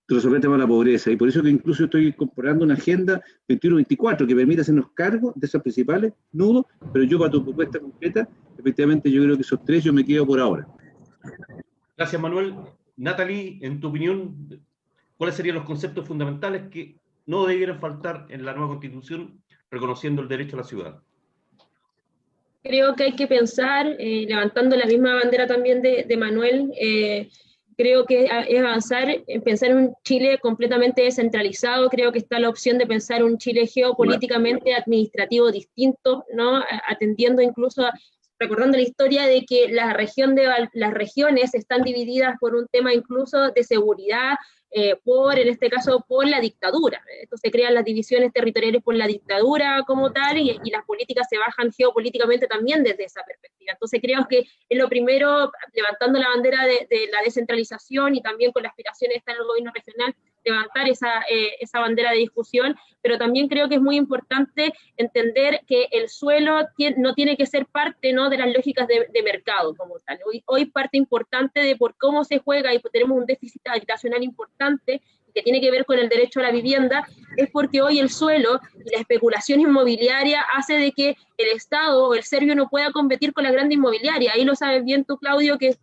resolver el tema de la pobreza, y por eso que incluso estoy incorporando una agenda 21-24 que permite hacernos cargo de esos principales nudos, pero yo para tu propuesta concreta, efectivamente yo creo que esos tres yo me quedo por ahora. Gracias, Manuel. Natalie, en tu opinión, ¿cuáles serían los conceptos fundamentales que no debieran faltar en la nueva Constitución, reconociendo el derecho a la ciudad? Creo que hay que pensar, levantando la misma bandera también de Manuel, creo que es avanzar en pensar en un Chile completamente descentralizado. Creo que está la opción de pensar un Chile geopolíticamente administrativo distinto, ¿no? Atendiendo incluso, recordando la historia de que las regiones están divididas por un tema incluso de seguridad, en este caso, por la dictadura. Entonces se crean las divisiones territoriales por la dictadura como tal, y las políticas se bajan geopolíticamente también desde esa perspectiva. Entonces creo que es lo primero, levantando la bandera de la descentralización, y también con la aspiración de estar en el gobierno regional, levantar esa bandera de discusión, pero también creo que es muy importante entender que el suelo no tiene que ser parte, ¿no?, de las lógicas de mercado como tal. Hoy parte importante de por cómo se juega, y tenemos un déficit habitacional importante que tiene que ver con el derecho a la vivienda, es porque hoy el suelo y la especulación inmobiliaria hace de que el Estado o el serbio no pueda competir con la grande inmobiliaria. Ahí lo sabes bien tú, Claudio, que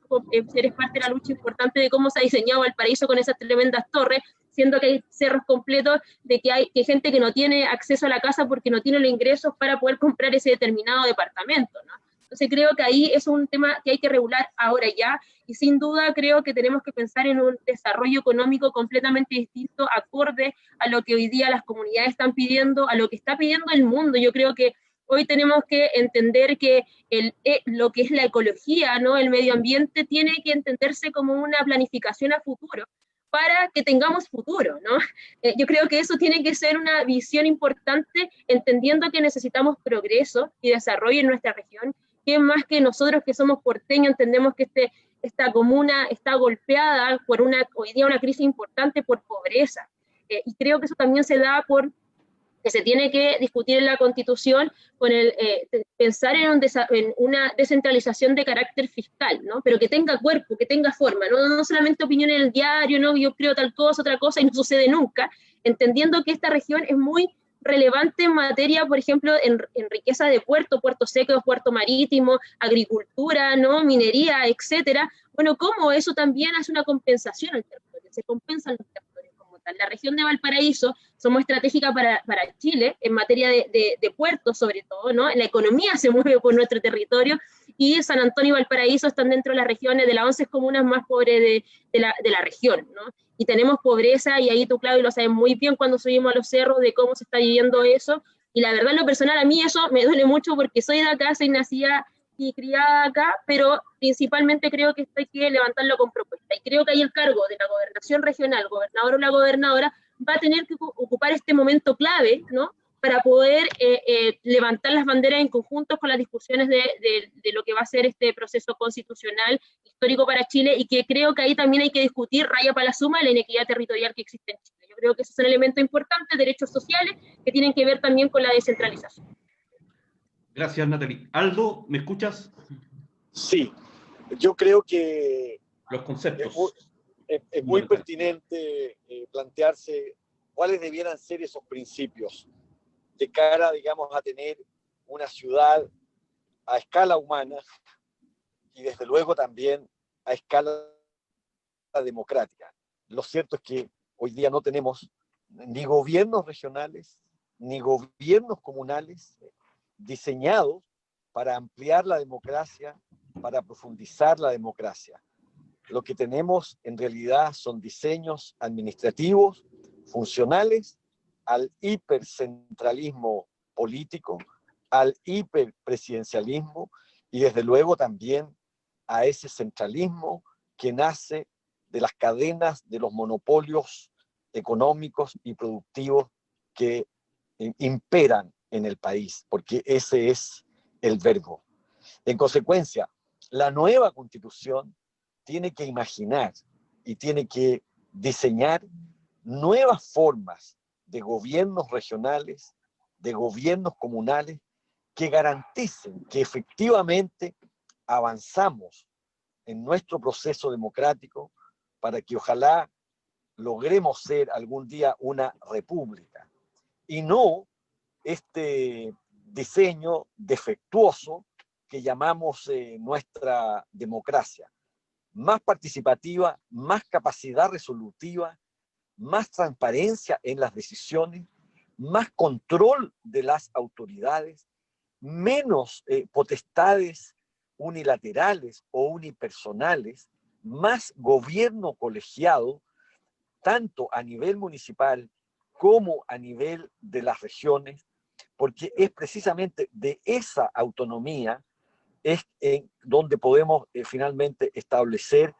eres parte de la lucha importante de cómo se ha diseñado Valparaíso con esas tremendas torres, siendo que hay cerros completos de que hay gente que no tiene acceso a la casa porque no tiene los ingresos para poder comprar ese determinado departamento, ¿no? Entonces creo que ahí es un tema que hay que regular ahora ya, y sin duda creo que tenemos que pensar en un desarrollo económico completamente distinto, acorde a lo que hoy día las comunidades están pidiendo, a lo que está pidiendo el mundo. Yo creo que hoy tenemos que entender que lo que es la ecología, ¿no?, el medio ambiente, tiene que entenderse como una planificación a futuro, para que tengamos futuro, ¿no? Yo creo que eso tiene que ser una visión importante, entendiendo que necesitamos progreso y desarrollo en nuestra región, que más que nosotros que somos porteños entendemos que esta comuna está golpeada por hoy día una crisis importante por pobreza, y creo que eso también se da por que se tiene que discutir en la Constitución con pensar en una descentralización de carácter fiscal, ¿no? Pero que tenga cuerpo, que tenga forma, no solamente opinión en el diario, ¿no?, yo creo tal cosa, otra cosa, y no sucede nunca, entendiendo que esta región es muy relevante en materia, por ejemplo, en riqueza de puerto seco, puerto marítimo, agricultura, ¿no?, minería, etcétera. Bueno, cómo eso también hace una compensación al territorio, se compensan los territorios como importan. La región de Valparaíso somos estratégica para Chile en materia de puertos, sobre todo, ¿no? La economía se mueve por nuestro territorio, y San Antonio y Valparaíso están dentro de las regiones, de las 11 comunas más pobres de la región, ¿no? Y tenemos pobreza, y ahí tú, Claudio, lo sabes muy bien cuando subimos a los cerros de cómo se está viviendo eso, y la verdad, en lo personal, a mí eso me duele mucho porque soy de acá, soy nacida y criada acá, pero principalmente creo que esto hay que levantarlo con propuesta, y creo que ahí el cargo de la gobernación regional, gobernador o la gobernadora, va a tener que ocupar este momento clave, ¿no?, para poder levantar las banderas en conjunto con las discusiones de lo que va a ser este proceso constitucional histórico para Chile, y que creo que ahí también hay que discutir, raya para la suma, la inequidad territorial que existe en Chile. Yo creo que esos son elementos importantes, derechos sociales, que tienen que ver también con la descentralización. Gracias, Natalie. Aldo, ¿me escuchas? Sí, yo creo que Los conceptos. es muy pertinente plantearse cuáles debieran ser esos principios de cara, digamos, a tener una ciudad a escala humana y desde luego también a escala democrática. Lo cierto es que hoy día no tenemos ni gobiernos regionales, ni gobiernos comunales diseñados para ampliar la democracia, para profundizar la democracia. Lo que tenemos en realidad son diseños administrativos, funcionales, al hipercentralismo político, al hiperpresidencialismo y desde luego también a ese centralismo que nace de las cadenas de los monopolios económicos y productivos que imperan en el país, porque ese es el verbo. En consecuencia, la nueva Constitución tiene que imaginar y tiene que diseñar nuevas formas de gobiernos regionales, de gobiernos comunales, que garanticen que efectivamente avanzamos en nuestro proceso democrático para que ojalá logremos ser algún día una república, y no este diseño defectuoso que llamamos nuestra democracia. Más participativa, más capacidad resolutiva, más transparencia en las decisiones, más control de las autoridades, menos potestades unilaterales o unipersonales, más gobierno colegiado, tanto a nivel municipal como a nivel de las regiones, porque es precisamente de esa autonomía es donde podemos finalmente establecer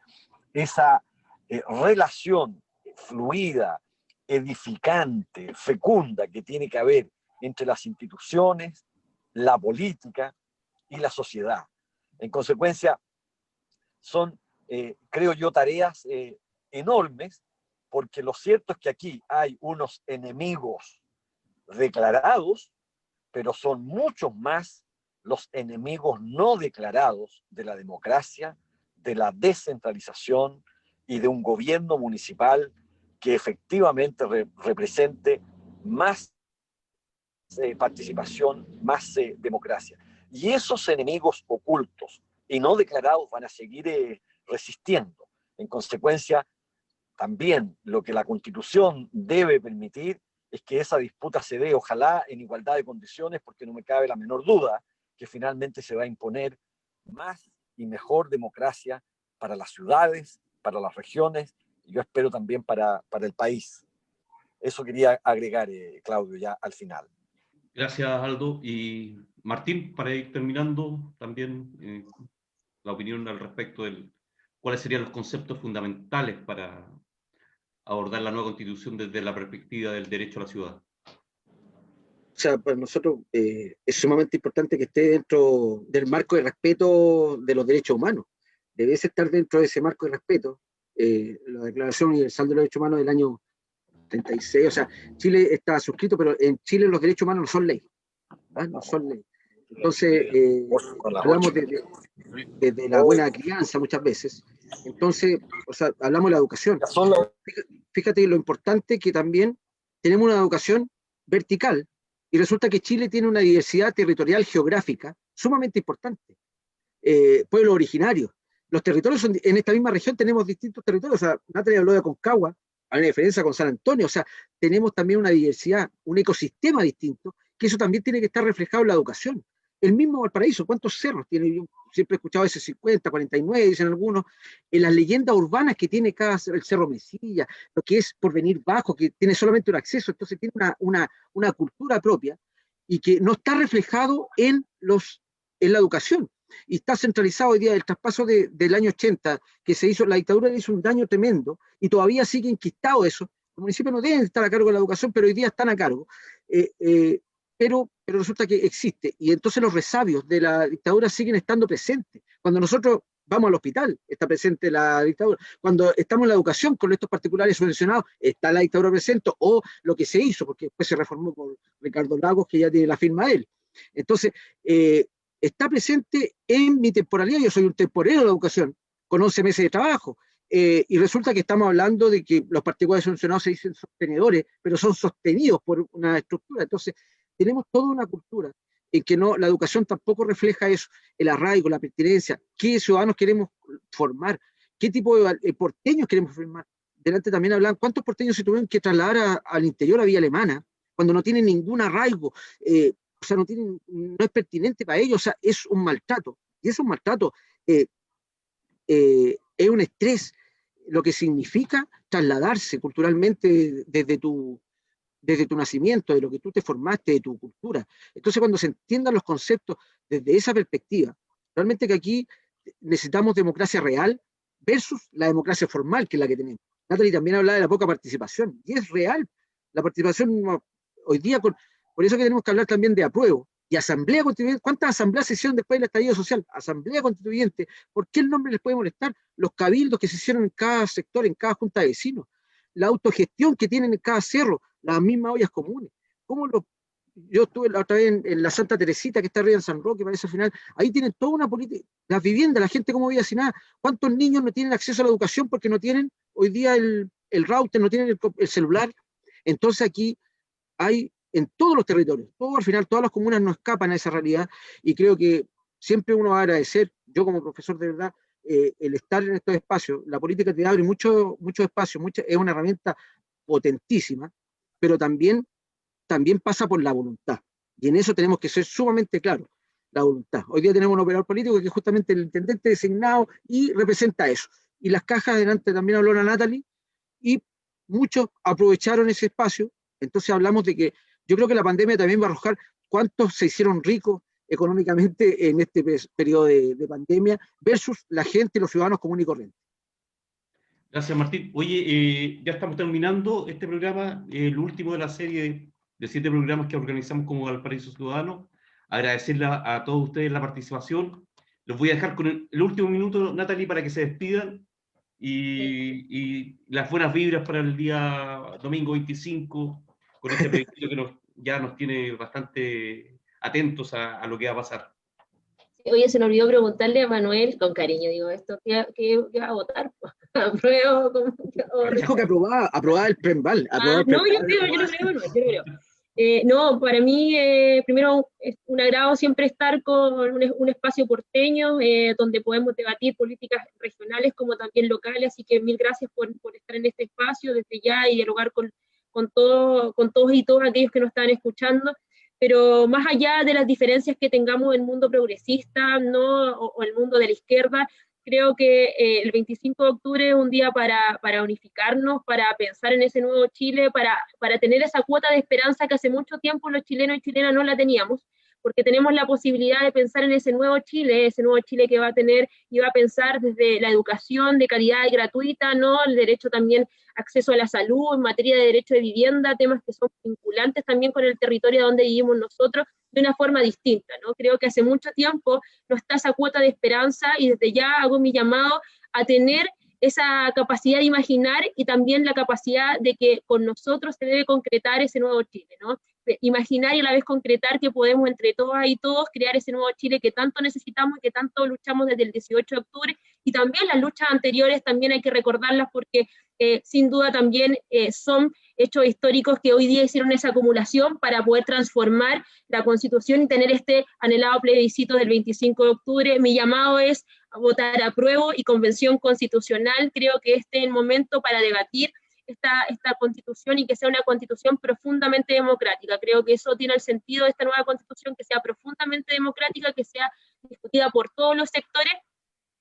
esa relación fluida, edificante, fecunda que tiene que haber entre las instituciones, la política y la sociedad. En consecuencia, son, creo yo, tareas enormes, porque lo cierto es que aquí hay unos enemigos declarados, pero son muchos más los enemigos no declarados de la democracia, de la descentralización y de un gobierno municipal que efectivamente represente más participación, más democracia. Y esos enemigos ocultos y no declarados van a seguir resistiendo. En consecuencia, también lo que la Constitución debe permitir es que esa disputa se dé, ojalá, en igualdad de condiciones, porque no me cabe la menor duda que finalmente se va a imponer más y mejor democracia para las ciudades, para las regiones, y yo espero también para el país. Eso quería agregar, Claudio, ya al final. Gracias, Aldo. Y Martín, para ir terminando, también la opinión al respecto de cuáles serían los conceptos fundamentales para abordar la nueva Constitución desde la perspectiva del derecho a la ciudad. O sea, para nosotros es sumamente importante que esté dentro del marco de respeto de los derechos humanos. Debe estar dentro de ese marco de respeto. La Declaración Universal de los Derechos Humanos del año 36, o sea, Chile está suscrito, pero en Chile los derechos humanos no son ley. ¿Ah? No son ley. Entonces, hablamos de la buena crianza muchas veces. Entonces, o sea, hablamos de la educación. Fíjate lo importante que también tenemos una educación vertical, y resulta que Chile tiene una diversidad territorial geográfica sumamente importante. Pueblos originarios. Los territorios son, en esta misma región tenemos distintos territorios. O sea, Natalia habló de Aconcagua, hay una diferencia con San Antonio, o sea, tenemos también una diversidad, un ecosistema distinto, que eso también tiene que estar reflejado en la educación. El mismo Valparaíso, ¿cuántos cerros tiene? Yo siempre he escuchado ese 50, 49, dicen algunos, en las leyendas urbanas que tiene el Cerro Mesilla, lo que es Porvenir Bajo, que tiene solamente un acceso, entonces tiene una cultura propia, y que no está reflejado en la educación. Y está centralizado hoy día el traspaso del año 80, que se hizo, la dictadura le hizo un daño tremendo, y todavía sigue enquistado eso. Los municipios no deben estar a cargo de la educación, pero hoy día están a cargo. Pero resulta que existe, y entonces los resabios de la dictadura siguen estando presentes. Cuando nosotros vamos al hospital, está presente la dictadura. Cuando estamos en la educación con estos particulares subvencionados, está la dictadura presente, o lo que se hizo, porque después se reformó por Ricardo Lagos, que ya tiene la firma de él. Entonces, está presente en mi temporalidad. Yo soy un temporero de la educación, con 11 meses de trabajo, y resulta que estamos hablando de que los particulares subvencionados se dicen sostenedores, pero son sostenidos por una estructura. Entonces, tenemos toda una cultura en que la educación tampoco refleja eso, el arraigo, la pertinencia, qué ciudadanos queremos formar, qué tipo de porteños queremos formar. Delante también hablaban cuántos porteños se tuvieron que trasladar al interior, a Villa Alemana, cuando no tienen ningún arraigo, o sea, no es pertinente para ellos, o sea, es un maltrato, y es un maltrato, es un estrés, lo que significa trasladarse culturalmente desde tu nacimiento, de lo que tú te formaste, de tu cultura. Entonces, cuando se entiendan los conceptos desde esa perspectiva, realmente que aquí necesitamos democracia real versus la democracia formal, que es la que tenemos. Natalie también hablaba de la poca participación, y es real. La participación hoy día, por eso que tenemos que hablar también de apruebo, y asamblea constituyente. ¿Cuántas asambleas se hicieron después del estallido social? Asamblea constituyente. ¿Por qué el nombre les puede molestar? Los cabildos que se hicieron en cada sector, en cada junta de vecinos, la autogestión que tienen en cada cerro, las mismas ollas comunes. Yo estuve la otra vez en la Santa Teresita, que está arriba en San Roque, parece al final, ahí tienen toda una política, las viviendas, la gente cómo vive sin nada. ¿Cuántos niños no tienen acceso a la educación porque no tienen hoy día el router, no tienen el celular? Entonces aquí hay en todos los territorios, al final todas las comunas no escapan a esa realidad, y creo que siempre uno va a agradecer, yo como profesor de verdad, el estar en estos espacios. La política te abre mucho espacio, es una herramienta potentísima, pero también pasa por la voluntad, y en eso tenemos que ser sumamente claros, la voluntad. Hoy día tenemos un operador político que es justamente el intendente designado y representa eso, y las cajas, delante también habló la Natalie, y muchos aprovecharon ese espacio. Entonces hablamos de que yo creo que la pandemia también va a arrojar cuántos se hicieron ricos económicamente en este periodo de pandemia versus la gente, los ciudadanos comunes y corrientes. Gracias, Martín. Oye, ya estamos terminando este programa, el último de la serie de 7 programas que organizamos como Valparaíso Ciudadano. Agradecerle a todos ustedes la participación. Los voy a dejar con el último minuto, Natalie, para que se despidan, y las buenas vibras para el día domingo 25, con este proyecto que ya nos tiene bastante atentos a lo que va a pasar. Oye, se me olvidó preguntarle a Manuel, con cariño, digo, ¿esto qué va a votar? ¿Apruebo? Dijo que aprobaba el PREMVAL. No, yo creo. No, para mí, primero, es un agrado siempre estar con un espacio porteño, donde podemos debatir políticas regionales como también locales, así que mil gracias por estar en este espacio desde ya y dialogar con todos y todas aquellos que nos están escuchando. Pero más allá de las diferencias que tengamos en el mundo progresista, ¿no? o el mundo de la izquierda, creo que el 25 de octubre es un día para unificarnos, para pensar en ese nuevo Chile, para tener esa cuota de esperanza que hace mucho tiempo los chilenos y chilenas no la teníamos, porque tenemos la posibilidad de pensar en ese nuevo Chile que va a tener y va a pensar desde la educación de calidad y gratuita, ¿no? El derecho también, acceso a la salud, en materia de derecho de vivienda, temas que son vinculantes también con el territorio donde vivimos nosotros, de una forma distinta, ¿no? Creo que hace mucho tiempo no está esa cuota de esperanza, y desde ya hago mi llamado a tener esa capacidad de imaginar y también la capacidad de que con nosotros se debe concretar ese nuevo Chile, ¿no? Imaginar y a la vez concretar que podemos entre todas y todos crear ese nuevo Chile que tanto necesitamos y que tanto luchamos desde el 18 de octubre, y también las luchas anteriores también hay que recordarlas, porque sin duda también son hechos históricos que hoy día hicieron esa acumulación para poder transformar la Constitución y tener este anhelado plebiscito del 25 de octubre. Mi llamado es a votar apruebo y convención constitucional. Creo que este es el momento para debatir esta constitución y que sea una constitución profundamente democrática. Creo que eso tiene el sentido de esta nueva constitución, que sea profundamente democrática, que sea discutida por todos los sectores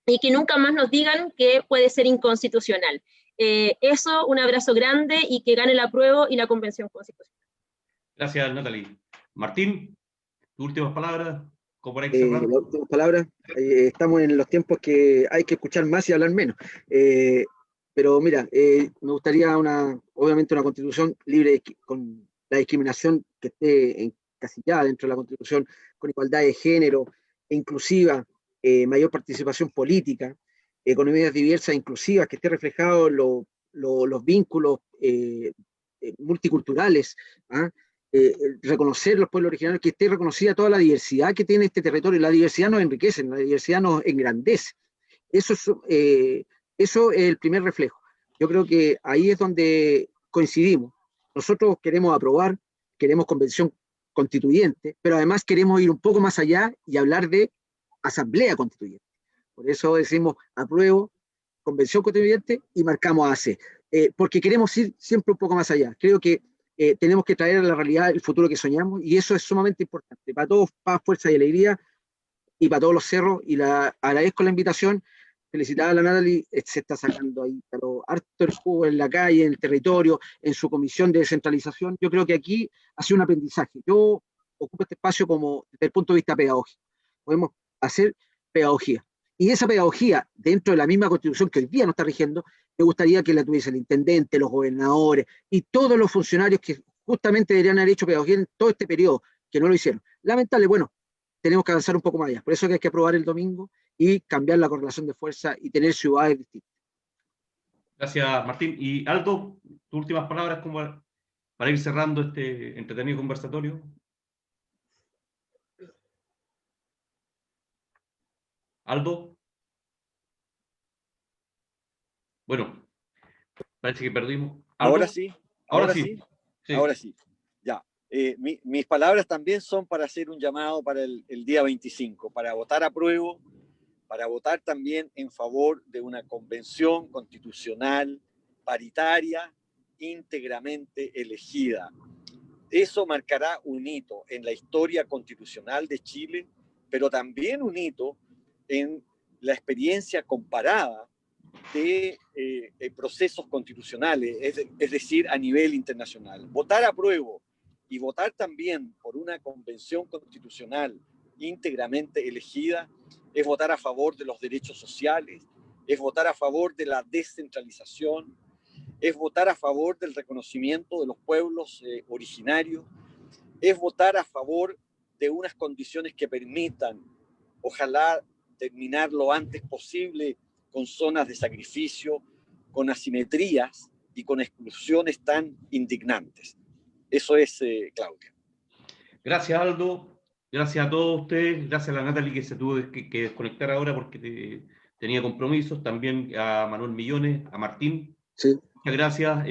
y que nunca más nos digan que puede ser inconstitucional. Eso, un abrazo grande y que gane el apruebo y la convención constitucional. Gracias, Natalie. Martín, tus últimas palabras. ¿Cómo para cerrar? Las últimas palabras. Estamos en los tiempos que hay que escuchar más y hablar menos. Pero mira, me gustaría obviamente una constitución libre con la discriminación que esté encasillada dentro de la constitución, con igualdad de género, inclusiva, mayor participación política, economías diversas e inclusivas, que esté reflejado los vínculos multiculturales, ¿ah? Reconocer los pueblos originarios, que esté reconocida toda la diversidad que tiene este territorio. La diversidad nos enriquece, la diversidad nos engrandece. Eso es el primer reflejo. Yo creo que ahí es donde coincidimos. Nosotros queremos aprobar, queremos convención constituyente, pero además queremos ir un poco más allá y hablar de asamblea constituyente. Por eso decimos apruebo, convención constituyente y marcamos AC. Porque queremos ir siempre un poco más allá. Creo que tenemos que traer a la realidad el futuro que soñamos, y eso es sumamente importante. Para todos, paz, fuerza y alegría, y para todos los cerros, y agradezco la invitación. Felicitar a la Natalie, se está sacando ahí, pero harto el jugo en la calle, en el territorio, en su comisión de descentralización. Yo creo que aquí ha sido un aprendizaje. Yo ocupo este espacio como desde el punto de vista pedagógico. Podemos hacer pedagogía. Y esa pedagogía, dentro de la misma constitución que hoy día nos está rigiendo, me gustaría que la tuviese el intendente, los gobernadores y todos los funcionarios que justamente deberían haber hecho pedagogía en todo este periodo, que no lo hicieron. Lamentable, bueno, tenemos que avanzar un poco más allá. Por eso que hay que aprobar el domingo y cambiar la correlación de fuerza y tener ciudades distintas. Gracias, Martín. Y Aldo, tus últimas palabras como para ir cerrando este entretenido conversatorio. Aldo. Bueno, parece que perdimos. ¿Aldo? Ahora sí. Ahora sí. Sí. Ahora sí. Ya. Mis palabras también son para hacer un llamado para el día 25, para votar apruebo, para votar también en favor de una convención constitucional paritaria, íntegramente elegida. Eso marcará un hito en la historia constitucional de Chile, pero también un hito en la experiencia comparada de procesos constitucionales, es decir, a nivel internacional. Votar apruebo y votar también por una convención constitucional íntegramente elegida es votar a favor de los derechos sociales, es votar a favor de la descentralización, es votar a favor del reconocimiento de los pueblos originarios, es votar a favor de unas condiciones que permitan, ojalá, terminar lo antes posible con zonas de sacrificio, con asimetrías y con exclusiones tan indignantes. Eso es, Claudia. Gracias, Aldo. Gracias a todos ustedes. Gracias a la Natalie, que se tuvo que desconectar ahora porque tenía compromisos. También a Manuel Millones, a Martín. Sí. Muchas gracias.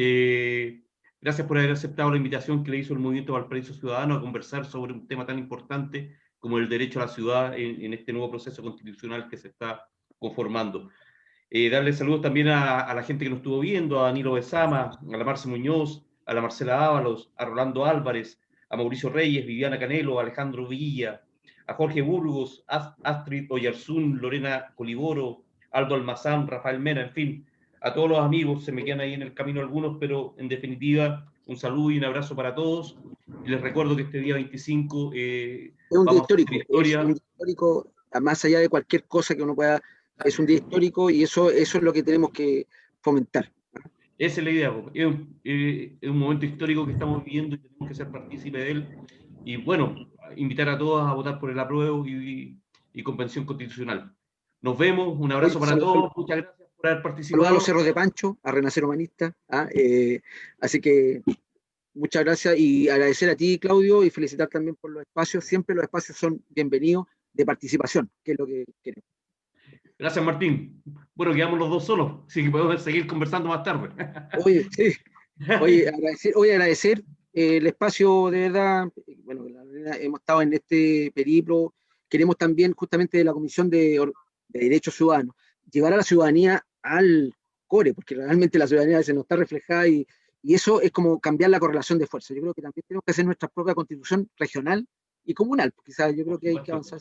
Gracias por haber aceptado la invitación que le hizo el Movimiento Valparaíso Ciudadano a conversar sobre un tema tan importante como el derecho a la ciudad en este nuevo proceso constitucional que se está conformando. Darle saludos también a la gente que nos estuvo viendo, a Danilo Besama, a la Marce Muñoz, a la Marcela Ábalos, a Rolando Álvarez, a Mauricio Reyes, Viviana Canelo, a Alejandro Villa, a Jorge Burgos, Astrid Oyarzún, Lorena Coliboro, Aldo Almazán, Rafael Mena, en fin, a todos los amigos, se me quedan ahí en el camino algunos, pero en definitiva, un saludo y un abrazo para todos. Y les recuerdo que este día 25 es un día histórico, es un día histórico, más allá de cualquier cosa que uno pueda, es un día histórico y eso es lo que tenemos que fomentar. Esa es la idea, es un momento histórico que estamos viviendo y tenemos que ser partícipes de él. Y bueno, invitar a todos a votar por el apruebo y convención constitucional. Nos vemos, un abrazo para todos, muchas gracias por haber participado. Saludos a los Cerros de Pancho, a Renacer Humanista. Así que muchas gracias y agradecer a ti, Claudio, y felicitar también por los espacios. Siempre los espacios son bienvenidos de participación, que es lo que queremos. Gracias, Martín. Bueno, quedamos los dos solos, así que podemos seguir conversando más tarde. Oye, sí. Agradecer el espacio, de verdad. Bueno, hemos estado en este periplo. Queremos también, justamente de la Comisión de Derechos Ciudadanos, llevar a la ciudadanía al core, porque realmente la ciudadanía a veces no está reflejada y eso es como cambiar la correlación de fuerzas. Yo creo que también tenemos que hacer nuestra propia constitución regional y comunal, quizás yo creo que hay que avanzar.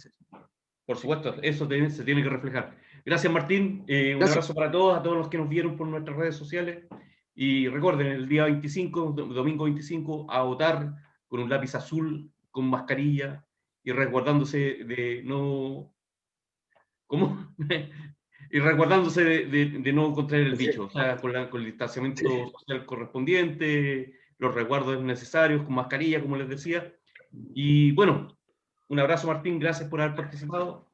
Por supuesto, eso se tiene que reflejar. Gracias, Martín. Un Gracias. abrazo para todos, a todos los que nos vieron por nuestras redes sociales. Y recuerden, el día 25, domingo 25, a votar con un lápiz azul, con mascarilla y resguardándose de no... ¿Cómo? Y resguardándose de no contraer el bicho, o sea, con el distanciamiento social correspondiente, los resguardos necesarios, con mascarilla, como les decía. Y bueno, un abrazo, Martín, gracias por haber participado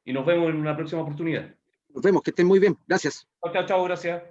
y nos vemos en una próxima oportunidad. Nos vemos, que estén muy bien. Gracias. Chao, chao, chao, gracias.